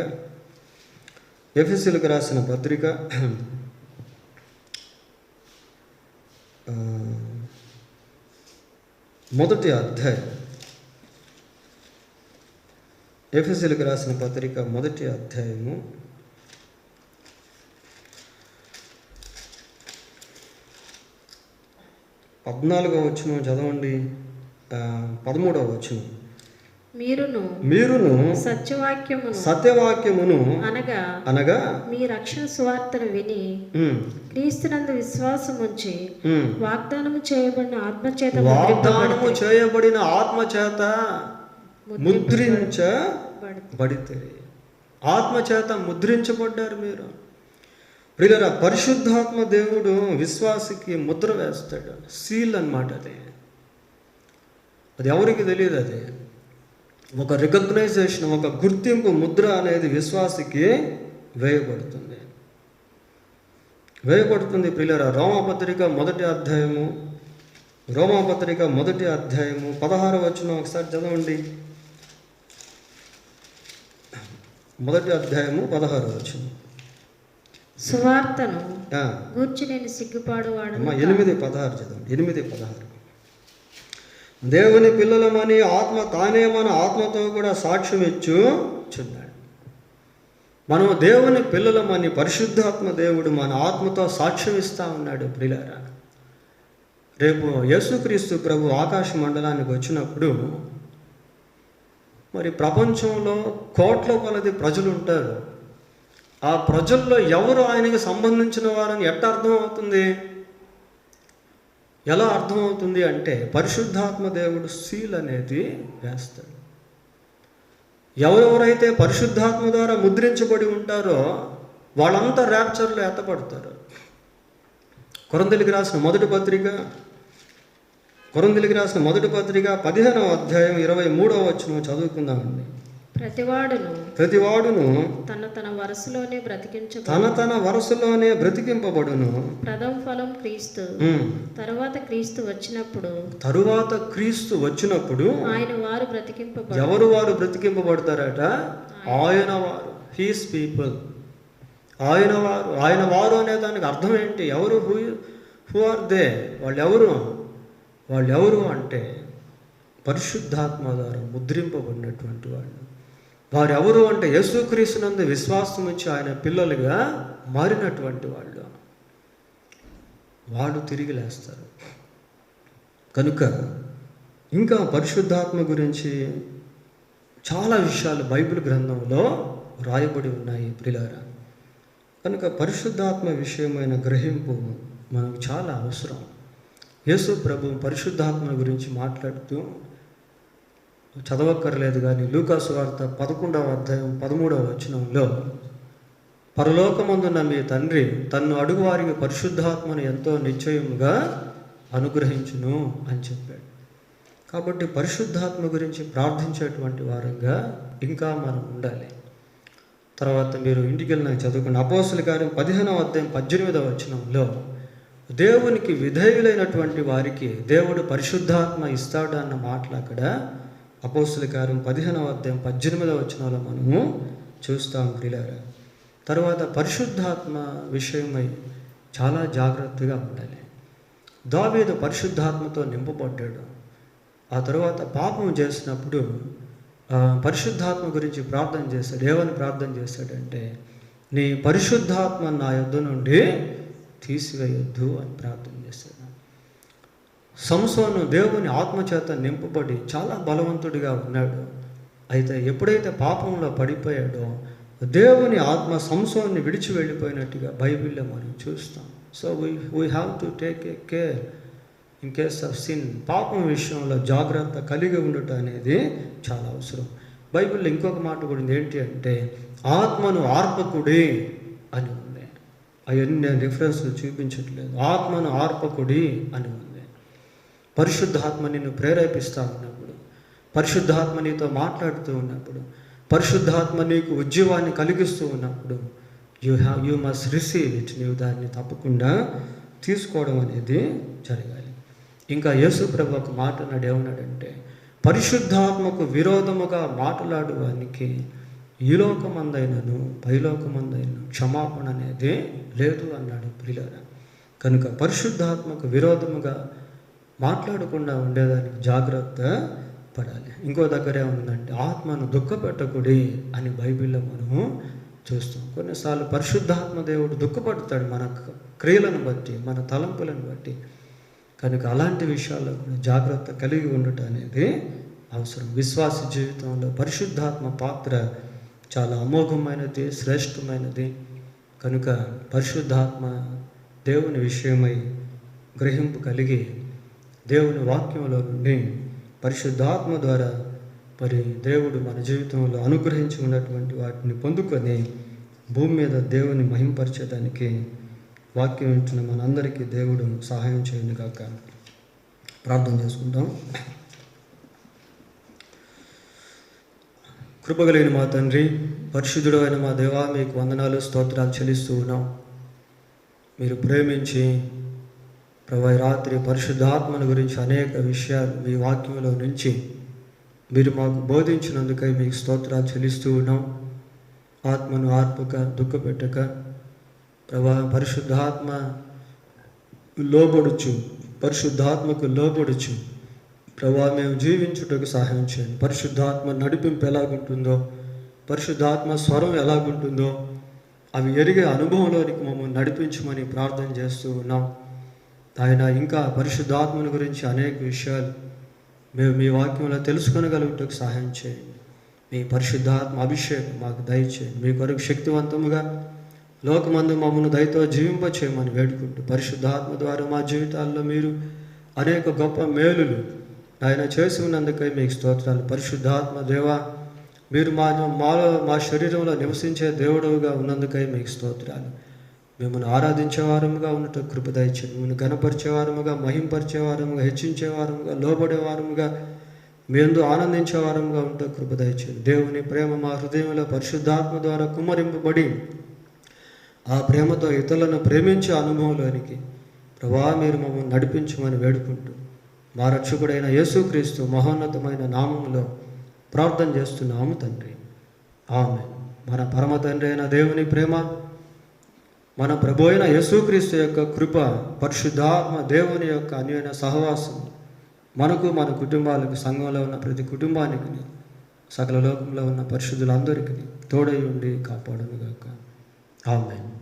1వ అధ్యాయం, ఎఫెసీయులకు రాసిన పత్రిక 1వ అధ్యాయము 14వ వచనం చదవండి. 13వ వచనం. మీరును సత్యవాక్యమును అనగా మీ రక్షణ సువార్తను విని క్రీస్తునందు విశ్వాసముంచి వాగ్దానము చేయబడిన ఆత్మచేత ముద్రించబడితే. ఆత్మచేత ముద్రించబడ్డారు మీరు ప్రియులారా. పరిశుద్ధాత్మ దేవుడు విశ్వాసికి ముద్ర వేస్తాడు, సీల్ అన్నమాట. అది ఎవరికి తెలియదు. అది ఒక రికగ్నైజేషన్, ఒక గుర్తింపు ముద్ర అనేది విశ్వాసికి వేయబడుతుంది ప్రియులారా. రోమాపత్రిక 1వ అధ్యాయము 16వ వచనం ఒకసారి చదవండి. 1వ అధ్యాయము 16వ వచనం. సువార్తను గూర్చి నేను సిగ్గుపాడువాడను. 8:16 చదవండి. 8:16. దేవుని పిల్లలమని ఆత్మ తానే మన ఆత్మతో కూడా సాక్ష్యం ఇచ్చుచున్నాడు. మనం దేవుని పిల్లలమని పరిశుద్ధాత్మ దేవుడు మన ఆత్మతో సాక్ష్యం ఇస్తా ఉన్నాడు ప్రియులారా. రేపు యేసుక్రీస్తు ప్రభు ఆకాశ మండలానికి వచ్చినప్పుడు మరి ప్రపంచంలో కోట్ల కొలది ప్రజలు ఉంటారు. ఆ ప్రజల్లో ఎవరు ఆయనకి సంబంధించిన వారని ఎట్లా అర్థమవుతుంది? ఎలా అర్థమవుతుంది అంటే పరిశుద్ధాత్మ దేవుడు సీల్ అనేది వేస్తాడు. ఎవరెవరైతే పరిశుద్ధాత్మ ద్వారా ముద్రించబడి ఉంటారో వాళ్ళంతా ర్యాప్చర్లో ఎత్తపడతారు. కొరింథీయులకు రాసిన మొదటి పత్రిక 15వ అధ్యాయం 23వ వచనం చదువుకుందామండి. ప్రతివాడును తన తన వరసలోనే బ్రతికింపబడును. ప్రథమ ఫలం క్రీస్తు. తరువాత క్రీస్తు వచ్చినప్పుడు ఆయన వారు బ్రతికింపబడు. ఎవరు వారు బ్రతికింపబడతారట? ఆయన వారు, హీస్ పీపుల్. ఆయన వారు అనే దానికి అర్థం ఏంటి? ఎవరు? Who are they? వాళ్ళెవరు అంటే పరిశుద్ధాత్మ ద్వారా ముద్రింపబడినటువంటి వాళ్ళు, వారు ఎవరు అంటే యేసుక్రీస్తునందు విశ్వాసం ఉంచి ఆయన పిల్లలుగా మారినటువంటి వాళ్ళు తిరిగి లేస్తారు. కనుక ఇంకా పరిశుద్ధాత్మ గురించి చాలా విషయాలు బైబిల్ గ్రంథంలో రాయబడి ఉన్నాయి ప్రియులారా. కనుక పరిశుద్ధాత్మ విషయమైన గ్రహింపు మనకు చాలా అవసరం. యేసు ప్రభు పరిశుద్ధాత్మ గురించి మాట్లాడుతూ చదవక్కర్లేదు కానీ లూకాసు వార్త 11వ అధ్యాయం 13వ వచనంలో పరలోకమందున్న మీ తండ్రి తన్ను అడుగువారికి పరిశుద్ధాత్మను ఎంతో నిశ్చయముగా అనుగ్రహించును అని చెప్పాడు. కాబట్టి పరిశుద్ధాత్మ గురించి ప్రార్థించేటువంటి వారంగా ఇంకా మనం ఉండాలి. తర్వాత మీరు ఇంటికి వెళ్ళిన చదువుకున్న అపోస్తలుల కార్యం 15వ అధ్యాయం 18వ వచనంలో దేవునికి విధేయులైనటువంటి వారికి దేవుడు పరిశుద్ధాత్మ ఇస్తాడు అన్న మాటలు అక్కడ అపోస్తలుల కార్యం 15వ అధ్యాయం 18వ వచనంలో మనము చూస్తాం ప్రియులారా. తర్వాత పరిశుద్ధాత్మ విషయమై చాలా జాగ్రత్తగా ఉండాలి. దావీదు పరిశుద్ధాత్మతో నింపబడ్డాడు. ఆ తర్వాత పాపం చేసినప్పుడు పరిశుద్ధాత్మ గురించి ప్రార్థన చేశాడు. ఏమని ప్రార్థన చేశాడంటే, నీ పరిశుద్ధాత్మ నా యొద్ద నుండి తీసివేయొద్దు అని ప్రార్థన చేశాడు. సంసోను దేవుని ఆత్మచేత నింపబడి చాలా బలవంతుడిగా ఉన్నాడు. అయితే ఎప్పుడైతే పాపంలో పడిపోయాడో దేవుని ఆత్మ సంసోన్ని విడిచి వెళ్ళిపోయినట్టుగా బైబిల్లో మనం చూస్తాం. So we have to take a care in case of sin. పాపం విషయంలో జాగ్రత్త కలిగి ఉండటం అనేది చాలా అవసరం. బైబిల్లో ఇంకొక మాట కూడా ఉంది, ఏంటి అంటే ఆత్మను ఆర్పకుడి అని ఉంది. అవన్నీ నేను రిఫరెన్స్లు చూపించట్లేదు. ఆత్మను ఆర్పకుడి అని ఉంది. పరిశుద్ధాత్మ నిన్ను ప్రేరేపిస్తూ ఉన్నప్పుడు, పరిశుద్ధాత్మ నీతో మాట్లాడుతూ ఉన్నప్పుడు, పరిశుద్ధాత్మ నీకు ఉద్యోగాన్ని కలిగిస్తూ ఉన్నప్పుడు యూ మస్ట్ రిసీవ్ ఇట్. నీవు దాన్ని తప్పకుండా తీసుకోవడం అనేది జరగాలి. ఇంకా యేసు ప్రభు ఒక మాట అన్నాడు. ఏమన్నాడంటే, పరిశుద్ధాత్మకు విరోధముగా మాట్లాడు వానికి ఈ లోకమందైనను పైలోకమందైనను క్షమాపణ అనేది లేదు అన్నాడు ప్రియులారా. కనుక పరిశుద్ధాత్మకు విరోధముగా మాట్లాడకుండా ఉండేదానికి జాగ్రత్త పడాలి. ఇంకో దగ్గర ఏముందంటే ఆత్మను దుఃఖపెట్టకుడి అని బైబిల్లో మనము చూస్తాం. కొన్నిసార్లు పరిశుద్ధాత్మ దేవుడు దుఃఖపడతాడు మన క్రియలను బట్టి, మన తలంపులను బట్టి. కనుక అలాంటి విషయాల్లో కూడా జాగ్రత్త కలిగి ఉండటం అనేది అవసరం. విశ్వాస జీవితంలో పరిశుద్ధాత్మ పాత్ర చాలా అమోఘమైనది, శ్రేష్టమైనది. కనుక పరిశుద్ధాత్మ దేవుని విషయమై గ్రహింపు కలిగి దేవుని వాక్యంలో నుండి పరిశుద్ధాత్మ ద్వారా మరి దేవుడు మన జీవితంలో అనుగ్రహించి ఉన్నటువంటి వాటిని పొందుకొని భూమి మీద దేవుని మహింపరచడానికి వాక్యం ఇచ్చిన మనందరికీ దేవుడు సహాయం చేయండి కాక. ప్రార్థన చేసుకుంటాం. కృపగలిగిన మా తండ్రి, పరిశుద్ధుడు అయిన మా దేవా, మీకు వందనాలు స్తోత్రాలు చెల్లిస్తూ ఉన్నాం. మీరు ప్రేమించి ప్రభు రాత్రి పరిశుద్ధాత్మను గురించి అనేక విషయాలు మీ వాక్యంలో నుంచి మీరు మాకు బోధించినందుకై మీకు స్తోత్రాలు చెల్లిస్తూ ఉన్నాం. ఆత్మను ఆర్పక దుఃఖపెట్టక ప్రభా పరిశుద్ధాత్మ లోబడుచు, పరిశుద్ధాత్మకు లోబడుచు ప్రభా మేము జీవించుటకు సహాయం చేయండి. పరిశుద్ధాత్మ నడిపింపు ఎలాగుంటుందో, పరిశుద్ధాత్మ స్వరం ఎలాగుంటుందో అవి ఎరిగే అనుభవంలోనికి మమ్మల్ని నడిపించమని ప్రార్థన చేస్తూ ఉన్నాం. ఆయన ఇంకా పరిశుద్ధాత్మని గురించి అనేక విషయాలు మేము మీ వాక్యంలో తెలుసుకొనగలుగుటకు సహాయం చేయండి. మీ పరిశుద్ధాత్మ అభిషేకం మాకు దయచేయండి. మీ కొరకు శక్తివంతముగా లోకమందు మమ్మల్ని దయతో జీవింపచేయమని వేడుకుంటూ పరిశుద్ధాత్మ ద్వారా మా జీవితాల్లో మీరు అనేక గొప్ప మేలులు ఆయన చేసి ఉన్నందుకై మీకు స్తోత్రాలు. పరిశుద్ధాత్మ దేవా, మీరు మా శరీరంలో నివసించే దేవుడుగా ఉన్నందుకై మీకు స్తోత్రాలు. మిమ్మల్ని ఆరాధించేవారముగా ఉన్నట్టు కృప దయచేయండి. మిమ్మల్ని గణపరిచేవారముగా, మహింపరిచేవారముగా, హెచ్చించేవారముగా, లోబడేవారముగా, మీ యందు ఆనందించేవారముగా ఉంటూ కృప దయచేయండి. దేవుని ప్రేమ మా హృదయంలో పరిశుద్ధాత్మ ద్వారా కుమ్మరింపబడి ఆ ప్రేమతో ఇతరులను ప్రేమించే అనుభవంలోనికి ప్రభా మీరు మమ్మల్ని నడిపించమని వేడుకుంటూ మా రక్షకుడైన యేసుక్రీస్తు మహోన్నతమైన నామములో ప్రార్థన చేస్తున్నాము తండ్రి. ఆమేన్. మన పరమ తండ్రి అయిన దేవుని ప్రేమ, మన ప్రభు అయిన యేసుక్రీస్తు యొక్క కృప, పరిశుద్ధాత్మ దేవుని యొక్క అన్యోన్య సహవాసం మనకు, మన కుటుంబాలకు, సంఘంలో ఉన్న ప్రతి కుటుంబానికి సకల లోకంలో ఉన్న పరిశుద్ధులందరికీ తోడై ఉండి కాపాడునుగాక. ఆమేన్.